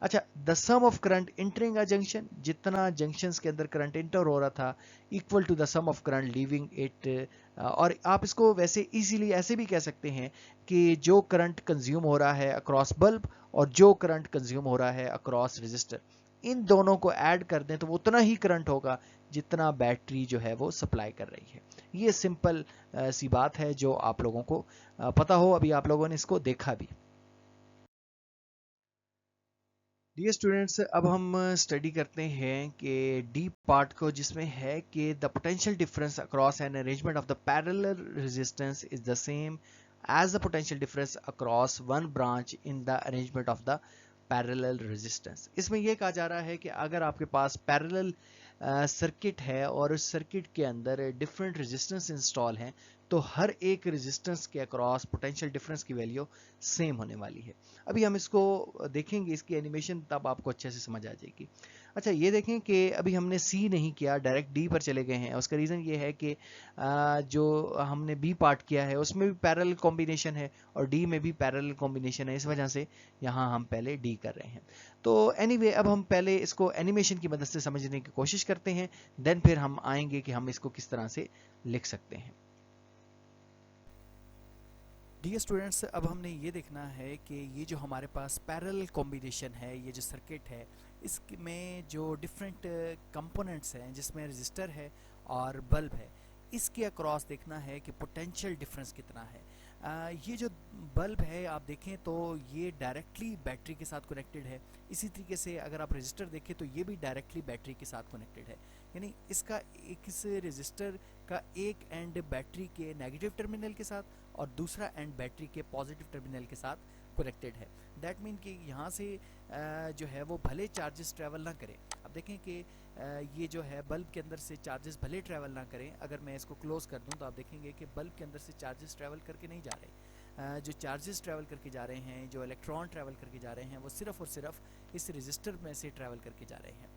अच्छा, the sum of current entering a junction, जितना जंक्शंस के अंदर करंट इंटर हो रहा था, equal to the sum of current leaving it. और आप इसको वैसे इजीली ऐसे भी कह सकते हैं कि जो करंट कंज्यूम हो रहा है अक्रॉस बल्ब और जो करंट कंज्यूम हो रहा है अक्रॉस रेजिस्टर, इन दोनों को ऐड कर दें तो वो उतना ही करंट होगा जितना बैटरी जो है वो सप्लाई कर रही है। ये सिंपल सी बात है जो आप लोगों को पता हो, अभी आप लोगों ने इसको देखा भी। डियर स्टूडेंट्स, अब हम स्टडी करते हैं कि डीप पार्ट को, जिसमें है कि the potential difference across an arrangement of the parallel resistance is the same as the potential difference across one branch in the arrangement of the parallel resistance. इसमें यह कहा जा रहा है कि अगर आपके पास पैरेलल सर्किट है और उस सर्किट के अंदर डिफरेंट रेजिस्टेंस इंस्टॉल हैं, तो हर एक रेजिस्टेंस के अक्रॉस पोटेंशियल डिफरेंस की वैल्यू सेम होने वाली है। अभी हम इसको देखेंगे, इसकी एनिमेशन, तब आपको अच्छे से समझ आ जाएगी। अच्छा, ये देखें कि अभी हमने सी नहीं किया, डायरेक्ट डी पर चले गए हैं। उसका रीज़न ये है कि जो हमने बी पार्ट किया है उसमें भी पैरेलल कॉम्बिनेशन है और डी में भी पैरेलल कॉम्बिनेशन है, इस वजह से यहाँ हम पहले डी कर रहे हैं। तो एनीवे, अब हम पहले इसको एनिमेशन की मदद से समझने की कोशिश करते हैं, देन फिर हम आएंगे कि हम इसको किस तरह से लिख सकते हैं। डियर स्टूडेंट्स, अब हमने ये देखना है कि ये जो हमारे पास पैरेलल कॉम्बिनेशन है, ये जो सर्किट है, इसमें जो डिफरेंट कंपोनेंट्स हैं, जिसमें रजिस्टर है और बल्ब है, इसके अक्रॉस देखना है कि पोटेंशियल डिफरेंस कितना है। ये जो बल्ब है आप देखें तो ये डायरेक्टली बैटरी के साथ कनेक्टेड है। इसी तरीके से अगर आप रजिस्टर देखें तो ये भी डायरेक्टली बैटरी के साथ कनेक्टेड है, यानी इसका इस रजिस्टर का एक एंड बैटरी के नेगेटिव टर्मिनल के साथ और दूसरा एंड बैटरी के पॉजिटिव टर्मिनल के साथ कनेक्टेड है। दैट मीन कि यहाँ से जो है वो भले चार्जेस ट्रैवल ना करें। अब देखें कि ये जो है बल्ब के अंदर से चार्जेस भले ट्रैवल ना करें, अगर मैं इसको क्लोज कर दूं तो आप देखेंगे कि बल्ब के अंदर से चार्जेस ट्रैवल करके नहीं जा रहे। जो चार्जेस ट्रैवल करके जा रहे हैं, जो इलेक्ट्रॉन ट्रैवल करके जा रहे हैं, वो सिर्फ और सिर्फ इस रजिस्टर में से ट्रैवल करके जा रहे हैं।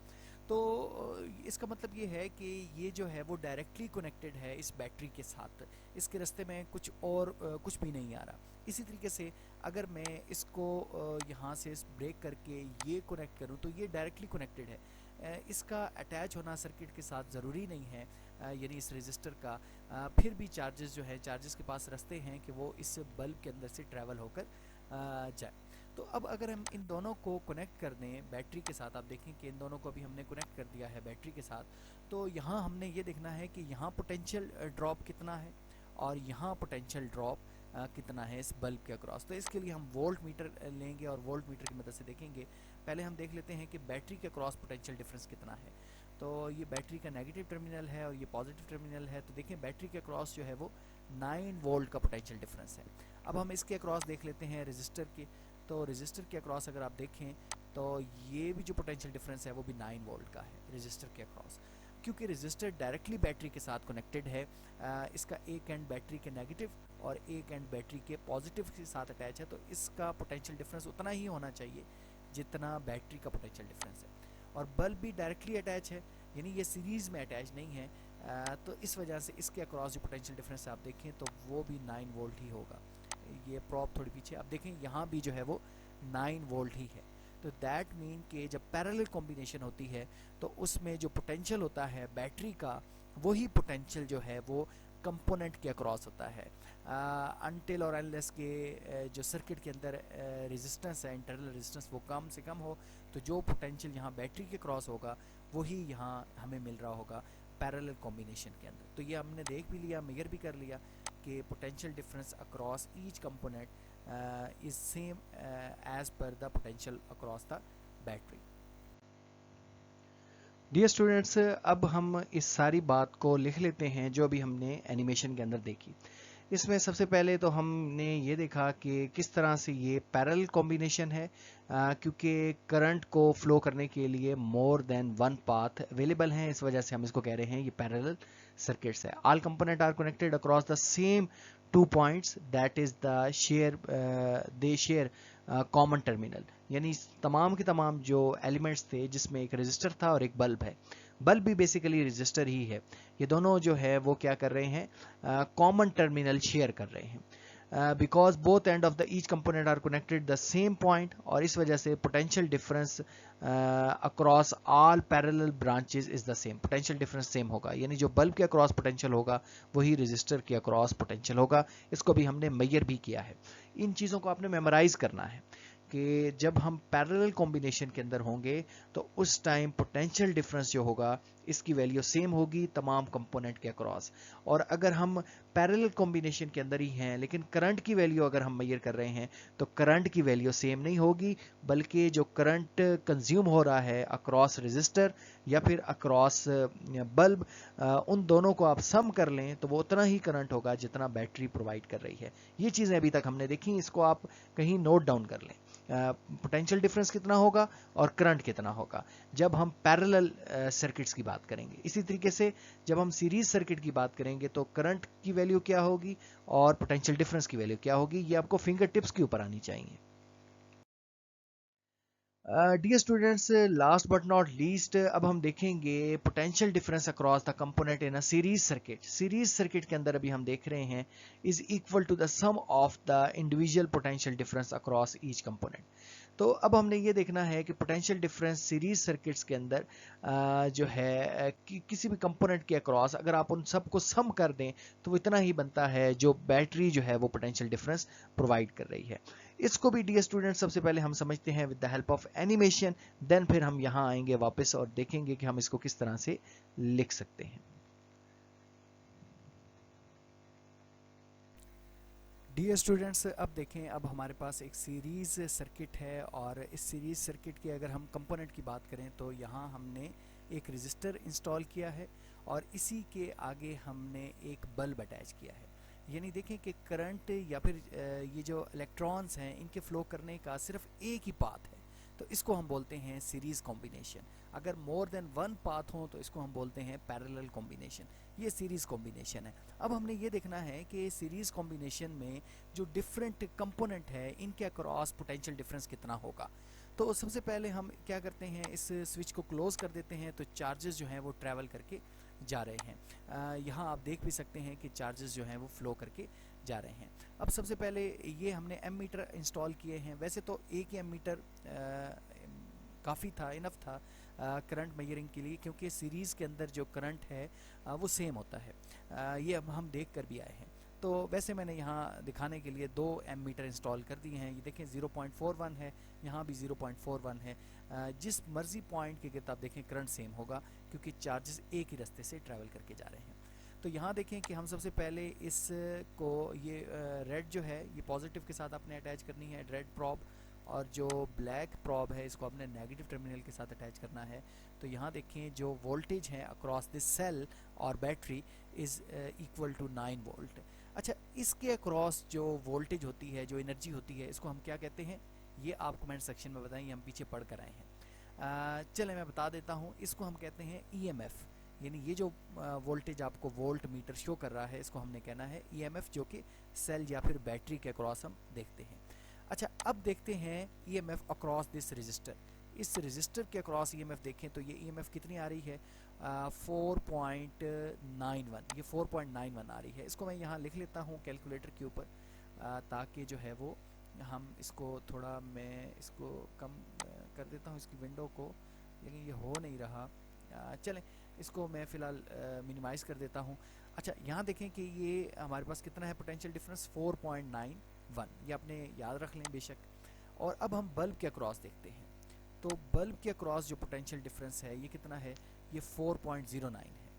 तो इसका मतलब ये है कि ये जो है वो डायरेक्टली कनेक्टेड है इस बैटरी के साथ, इसके रास्ते में कुछ और कुछ भी नहीं आ रहा। इसी तरीके से अगर मैं इसको यहाँ से ब्रेक करके ये कनेक्ट करूँ तो ये डायरेक्टली कनेक्टेड है, इसका अटैच होना सर्किट के साथ ज़रूरी नहीं है, यानी इस रजिस्टर का। फिर भी चार्जेस जो है, चार्जेस के पास रास्ते हैं कि वो इस बल्ब के अंदर से ट्रैवल होकर जाए। तो अब अगर हम इन दोनों को कनेक्ट कर दें बैटरी के साथ, आप देखें कि इन दोनों को अभी हमने कनेक्ट कर दिया है बैटरी के साथ, तो यहाँ हमने ये देखना है कि यहाँ पोटेंशियल ड्रॉप कितना है और यहाँ पोटेंशियल ड्रॉप कितना है इस बल्ब के अक्रॉस। तो इसके लिए हम वोल्ट मीटर लेंगे और वोल्ट मीटर की मदद से देखेंगे। पहले हम देख लेते हैं कि बैटरी के अक्रॉस पोटेंशियल डिफरेंस कितना है। तो ये बैटरी का नेगेटिव टर्मिनल है और ये पॉजिटिव टर्मिनल है। तो देखें बैटरी के अक्रॉस जो है वो 9 वोल्ट का पोटेंशियल डिफरेंस है। अब हम इसके अक्रॉस देख लेते हैं रजिस्टर के। तो रजिस्टर के अक्रॉस अगर आप देखें तो ये भी जो पोटेंशियल डिफरेंस है वो भी 9 वोल्ट का है रजिस्टर के अक्रॉस। क्योंकि रजिस्टर डायरेक्टली बैटरी के साथ कनेक्टेड है, इसका एक एंड बैटरी के नेगेटिव और एक एंड बैटरी के पॉजिटिव के साथ अटैच है, तो इसका पोटेंशियल डिफरेंस उतना ही होना चाहिए जितना बैटरी का पोटेंशियल डिफरेंस है। और बल्ब भी डायरेक्टली अटैच है, यानी ये सीरीज़ में अटैच नहीं है, तो इस वजह से इसके अक्रॉस जो पोटेंशियल डिफरेंस आप देखें तो वो भी 9 वोल्ट ही होगा। ये प्रॉप थोड़ी पीछे आप देखें, यहाँ भी जो है वो 9 वोल्ट ही है। तो दैट मीन कि जब पैरेलल कॉम्बिनेशन होती है तो उसमें जो पोटेंशियल होता है बैटरी का, वही पोटेंशियल जो है वो कंपोनेंट के अक्रॉस होता है। अनटिल और अनलेस के जो सर्किट के अंदर रेजिस्टेंस है, इंटरनल रेजिस्टेंस, वो कम से कम हो, तो जो पोटेंशियल यहाँ बैटरी के क्रॉस होगा वही यहाँ हमें मिल रहा होगा पैरेलल कॉम्बिनेशन के अंदर। तो ये हमने देख भी लिया, मेजर भी कर लिया कि potential difference across each component is same as पर the potential across the battery. Dear students, अब हम इस सारी बात को लिख लेते हैं जो अभी हमने एनिमेशन के अंदर देखी। इसमें सबसे पहले तो हमने ये देखा कि किस तरह से ये पैरेलल कॉम्बिनेशन है, क्योंकि करंट को फ्लो करने के लिए मोर देन वन पाथ अवेलेबल हैं, इस वजह से हम इसको कह रहे हैं ये पैरेलल सर्किट्स है। All component are connected across the same 2 points, that is the share, they share common terminal, यानी तमाम के तमाम जो एलिमेंट्स थे जिसमें एक रेजिस्टर था और एक बल्ब है, बल्ब भी बेसिकली रेजिस्टर ही है, ये दोनों जो है वो क्या कर रहे हैं, कॉमन टर्मिनल शेयर कर रहे हैं, because both end of the each component are connected the same point, और इस वजह से potential difference across all parallel branches is the same, potential difference same होगा, यानी जो बल्ब के अक्रॉस पोटेंशियल होगा वही रेजिस्टर के अक्रॉस पोटेंशियल होगा। इसको भी हमने मेजर भी किया है। इन चीज़ों को आपने मेमोराइज करना है कि जब हम पैरेलल कॉम्बिनेशन के अंदर होंगे तो उस टाइम पोटेंशियल डिफरेंस जो होगा इसकी वैल्यू सेम होगी तमाम कंपोनेंट के अक्रॉस, और अगर हम पैरेलल कॉम्बिनेशन के अंदर ही हैं लेकिन करंट की वैल्यू अगर हम मेजर कर रहे हैं तो करंट की वैल्यू सेम नहीं होगी, बल्कि जो करंट कंज्यूम हो रहा है अक्रॉस रेजिस्टर या फिर अक्रॉस बल्ब, उन दोनों को आप सम कर लें तो वो उतना ही करंट होगा जितना बैटरी प्रोवाइड कर रही है। ये चीज़ें अभी तक हमने देखी, इसको आप कहीं नोट डाउन कर लें, पोटेंशियल डिफरेंस कितना होगा और करंट कितना होगा जब हम पैरेलल सर्किट्स की बात करेंगे। इसी तरीके से जब हम सीरीज सर्किट की बात करेंगे तो करंट की वैल्यू क्या होगी और पोटेंशियल डिफरेंस की वैल्यू क्या होगी, ये आपको फिंगर टिप्स के ऊपर आनी चाहिए। Dear students, last but not least, अब हम देखेंगे potential difference across the component in a series circuit. Series circuit के अंदर अभी हम देख रहे हैं is equal to the sum of the individual potential difference across each component. तो अब हमने ये देखना है कि पोटेंशियल डिफरेंस सीरीज सर्किट्स के अंदर जो है किसी भी कंपोनेंट के अक्रॉस अगर आप उन सबको सम कर दें तो वो इतना ही बनता है जो बैटरी जो है वो पोटेंशियल डिफरेंस प्रोवाइड कर रही है। इसको भी डियर स्टूडेंट सबसे पहले हम समझते हैं with the help of animation, then फिर हम यहाँ आएंगे वापस और देखेंगे कि हम इसको किस तरह से लिख सकते हैं। डियर स्टूडेंट्स, अब देखें, अब हमारे पास एक सीरीज़ सर्किट है और इस सीरीज़ सर्किट के अगर हम कंपोनेंट की बात करें तो यहाँ हमने एक रेजिस्टर इंस्टॉल किया है और इसी के आगे हमने एक बल्ब अटैच किया है। यानी देखें कि करंट या फिर ये जो इलेक्ट्रॉन्स हैं इनके फ्लो करने का सिर्फ एक ही पाथ है, तो इसको हम बोलते हैं सीरीज़ कॉम्बिनेशन। अगर मोर देन वन पाथ हो तो इसको हम बोलते हैं पैरेलल कॉम्बिनेशन। ये सीरीज़ कॉम्बिनेशन है। अब हमने ये देखना है कि सीरीज़ कॉम्बिनेशन में जो डिफरेंट कंपोनेंट है इनके अक्रॉस पोटेंशियल डिफरेंस कितना होगा। तो सबसे पहले हम क्या करते हैं, इस स्विच को क्लोज कर देते हैं तो चार्जेस जो हैं वो ट्रैवल करके जा रहे हैं। यहाँ आप देख भी सकते हैं कि चार्जेस जो हैं वो फ्लो करके जा रहे हैं। अब सबसे पहले ये हमने एमीटर इंस्टॉल किए हैं। वैसे तो एक ही एमीटर काफ़ी था, इनफ था करंट मेजरिंग के लिए, क्योंकि सीरीज़ के अंदर जो करंट है वो सेम होता है। ये अब हम देख कर भी आए हैं। तो वैसे मैंने यहाँ दिखाने के लिए 2 एमीटर इंस्टॉल कर दिए हैं। ये देखें 0.41 है, यहाँ भी 0.41 है। जिस मर्जी पॉइंट के गिर्द आप देखें करंट सेम होगा क्योंकि चार्जेस एक ही रास्ते से ट्रैवल करके जा रहे हैं। तो यहाँ देखें कि हम सबसे पहले इसको ये रेड जो है ये पॉजिटिव के साथ आपने अटैच करनी है, रेड प्रॉब, और जो ब्लैक प्रॉब है इसको आपने नेगेटिव टर्मिनल के साथ अटैच करना है। तो यहाँ देखें जो वोल्टेज है अक्रॉस दिस सेल और battery is equal to 9 volt. अच्छा, इसके अक्रॉस जो वोल्टेज होती है, जो एनर्जी होती है, इसको हम क्या कहते हैं, ये आप कमेंट सेक्शन में बताएं, हम पीछे पढ़ कर आए हैं। चलें मैं बता देता हूँ, इसको हम कहते हैं EMF। यानी ये जो वोल्टेज आपको वोल्ट मीटर शो कर रहा है इसको हमने कहना है EMF, जो कि सेल या फिर बैटरी के अक्रॉस हम देखते हैं। अच्छा, अब देखते हैं EMF अक्रॉस दिस रजिस्टर। इस रजिस्टर के अक्रॉस EMF देखें तो ये EMF कितनी आ रही है, 4.91। ये 4.91 आ रही है। इसको मैं यहाँ लिख लेता हूँ कैलकुलेटर के ऊपर ताकि जो है वो हम इसको थोड़ा, मैं इसको कम कर देता हूँ इसकी विंडो को, लेकिन ये हो नहीं रहा। चलें, इसको मैं फ़िलहाल मिनिमाइज़ कर देता हूँ। अच्छा, यहाँ देखें कि ये हमारे पास कितना है पोटेंशियल डिफरेंस, 4.91, ये आपने याद रख लें बेशक। और अब हम बल्ब के अक्रॉस देखते हैं, तो बल्ब के अक्रॉस जो पोटेंशियल डिफरेंस है ये कितना है, ये 4.09 है।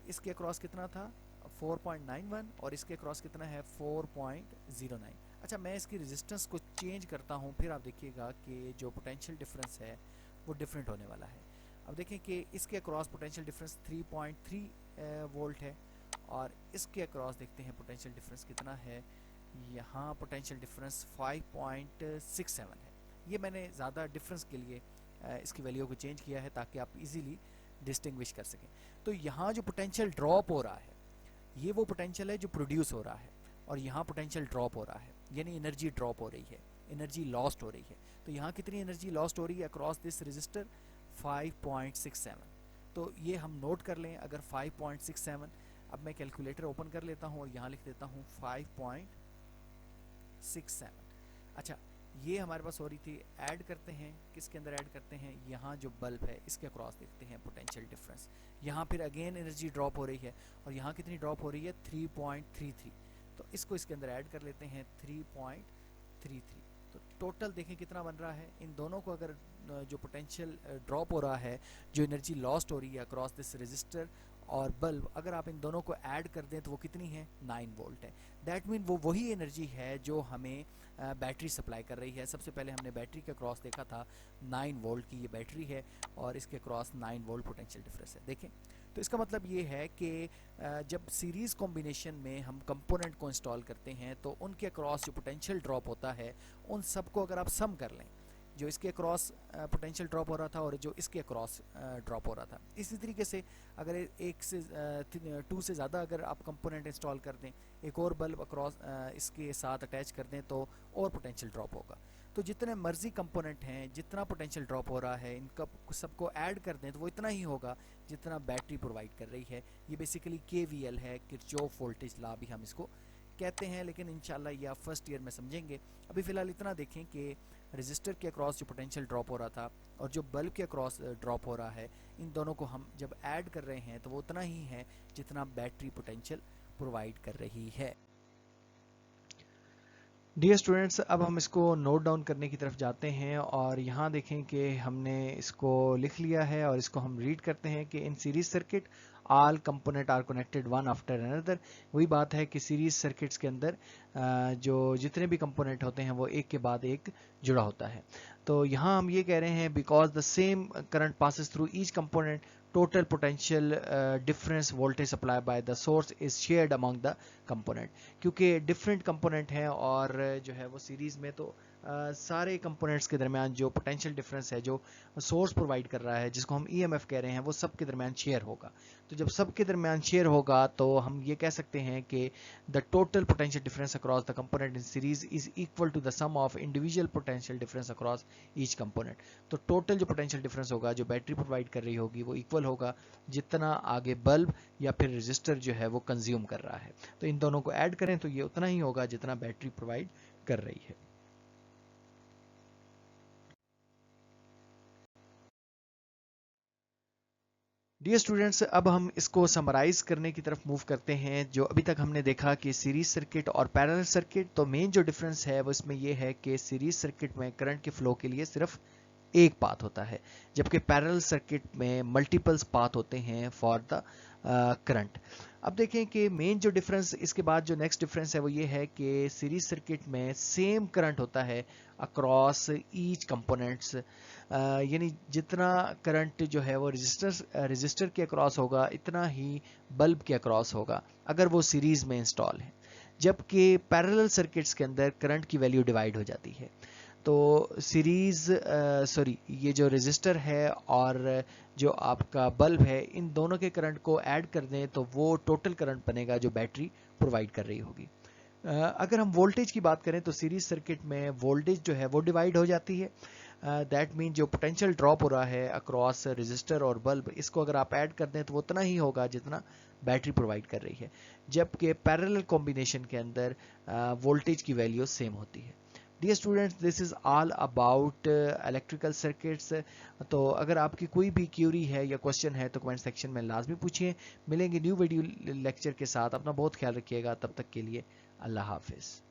इसके अक्रॉस कितना था, 4.91, और इसके अक्रॉस कितना है, 4.09। अच्छा, मैं इसकी रेजिस्टेंस को चेंज करता हूँ, फिर आप देखिएगा कि जो पोटेंशियल डिफरेंस है वो डिफरेंट होने वाला है। अब देखें कि इसके अक्रॉस पोटेंशियल डिफरेंस 3.3 वोल्ट है, और इसके अक्रॉस देखते हैं पोटेंशियल डिफरेंस कितना है, यहाँ पोटेंशियल डिफरेंस 5.67 है। ये मैंने ज़्यादा डिफरेंस के लिए इसकी वैल्यू को चेंज किया है ताकि आप इजीली डिस्टिंग्विश कर सकें। तो यहाँ जो पोटेंशियल ड्रॉप हो रहा है ये वो पोटेंशियल है जो प्रोड्यूस हो रहा है, और यहाँ पोटेंशियल ड्रॉप हो रहा है, यानी एनर्जी ड्रॉप हो रही है, एनर्जी लॉस्ट हो रही है। तो यहाँ कितनी एनर्जी लॉस्ट हो रही है अक्रॉस दिस रजिस्टर, 5.67। तो ये हम नोट कर लें, अगर 5.67, अब मैं कैलकुलेटर ओपन कर लेता हूँ और यहाँ लिख देता हूँ 5.67। अच्छा, ये हमारे पास हो रही थी, ऐड करते हैं, किसके अंदर ऐड करते हैं, यहाँ जो बल्ब है इसके अक्रॉस देखते हैं पोटेंशियल डिफरेंस। यहाँ फिर अगेन एनर्जी ड्रॉप हो रही है, और यहाँ कितनी ड्रॉप हो रही है, 3.33। तो इसको इसके अंदर ऐड कर लेते हैं, 3.33। तो टोटल देखें कितना बन रहा है, इन दोनों को अगर जो पोटेंशियल ड्रॉप हो रहा है, जो एनर्जी लॉस्ट हो रही है अक्रॉस दिस रजिस्टर और बल्ब, अगर आप इन दोनों को ऐड कर दें तो वो कितनी है, 9 वोल्ट है। दैट मीन वो वही एनर्जी है जो हमें बैटरी सप्लाई कर रही है। सबसे पहले हमने बैटरी के क्रॉस देखा था, 9 वोल्ट की ये बैटरी है और इसके क्रॉस 9 वोल्ट पोटेंशियल डिफरेंस है। देखें, तो इसका मतलब ये है कि जब सीरीज़ कॉम्बिनेशन में हम कंपोनेंट को इंस्टॉल करते हैं तो उनके क्रॉस जो पोटेंशियल ड्रॉप होता है उन सबको अगर आप सम कर लें, जो इसके क्रॉस पोटेंशियल ड्रॉप हो रहा था और जो इसके क्रॉस ड्रॉप हो रहा था, इसी तरीके से अगर एक से 2 से ज़्यादा अगर आप कंपोनेंट इंस्टॉल कर दें, एक और बल्ब अक्रॉस इसके साथ अटैच कर दें तो और पोटेंशियल ड्रॉप होगा। तो जितने मर्जी कंपोनेंट हैं, जितना पोटेंशियल ड्रॉप हो रहा है, इनका सबको ऐड कर दें तो वो इतना ही होगा जितना बैटरी प्रोवाइड कर रही है। ये बेसिकली KVL है, किरचॉफ वोल्टेज लॉ भी हम इसको कहते हैं, लेकिन इंशाल्लाह ये आप फर्स्ट ईयर में समझेंगे। अभी फ़िलहाल इतना देखें कि रजिस्टर के अक्रॉस जो पोटेंशियल ड्रॉप हो रहा था और जो बल्ब के अक्रॉस ड्रॉप हो रहा है, इन दोनों को हम जब ऐड कर रहे हैं तो वो उतना ही है जितना बैटरी पोटेंशियल प्रोवाइड कर रही है। डियर स्टूडेंट्स, अब हम इसको नोट डाउन करने की तरफ जाते हैं और यहाँ देखें कि हमने इसको लिख लिया है और इसको हम रीड करते हैं कि in series circuit all component are connected one after another. वही बात है कि सीरीज सर्किट्स के अंदर जो जितने भी कंपोनेंट होते हैं वो एक के बाद एक जुड़ा होता है। तो यहाँ हम ये कह रहे हैं because the same current passes through each component, total potential difference voltage supply by the source is shared among the component। क्योंकि different component हैं और जो है वो सीरीज में, तो सारे कंपोनेंट्स के दरमियान जो पोटेंशियल डिफरेंस है जो सोर्स प्रोवाइड कर रहा है, जिसको हम EMF कह रहे हैं, वो सब के दरमियान शेयर होगा। तो जब सब के दरमियान शेयर होगा तो हम ये कह सकते हैं कि the total potential difference across the component in series is equal to the sum of individual potential difference across each component. तो टोटल जो पोटेंशियल डिफरेंस होगा जो बैटरी प्रोवाइड कर रही होगी वो इक्वल होगा जितना आगे बल्ब या फिर रजिस्टर जो है वो कंज्यूम कर रहा है। तो इन दोनों को ऐड करें तो ये उतना ही होगा जितना बैटरी प्रोवाइड कर रही है। डियर स्टूडेंट्स, अब हम इसको समराइज करने की तरफ मूव करते हैं। जो अभी तक हमने देखा कि सीरीज सर्किट और पैरेलल सर्किट, तो मेन जो डिफरेंस है वो इसमें ये है कि सीरीज सर्किट में करंट के फ्लो के लिए सिर्फ एक पाथ होता है, जबकि पैरेलल सर्किट में मल्टीपल्स पाथ होते हैं फॉर द करंट। अब देखें कि मेन जो डिफरेंस, इसके बाद जो नेक्स्ट डिफरेंस है वो ये है कि सीरीज सर्किट में सेम करंट होता है अक्रॉस ईच कंपोनेंट्स, यानी जितना करंट जो है वो रजिस्टर के अक्रॉस होगा इतना ही बल्ब के अक्रॉस होगा अगर वो सीरीज में इंस्टॉल है। जबकि पैरेलल सर्किट्स के अंदर करंट की वैल्यू डिवाइड हो जाती है। तो ये जो रजिस्टर है और जो आपका बल्ब है, इन दोनों के करंट को ऐड कर दें तो वो टोटल करंट बनेगा जो बैटरी प्रोवाइड कर रही होगी। अगर हम वोल्टेज की बात करें तो सीरीज सर्किट में वोल्टेज जो है वो डिवाइड हो जाती है। दैट मीन जो पोटेंशियल ड्रॉप हो रहा है अक्रॉस रजिस्टर और बल्ब, इसको अगर आप ऐड कर दें तो वो उतना ही होगा जितना बैटरी प्रोवाइड कर रही है। जबकि पैरेलल कॉम्बिनेशन के अंदर वोल्टेज की वैल्यू सेम होती है। Dear students, this is all about electrical circuits. तो अगर आपकी कोई भी क्यूरी है या क्वेश्चन है तो कमेंट सेक्शन में लाजमी पूछिए। मिलेंगे न्यू वीडियो लेक्चर के साथ। अपना बहुत ख्याल रखिएगा। तब तक के लिए अल्लाह हाफिज़।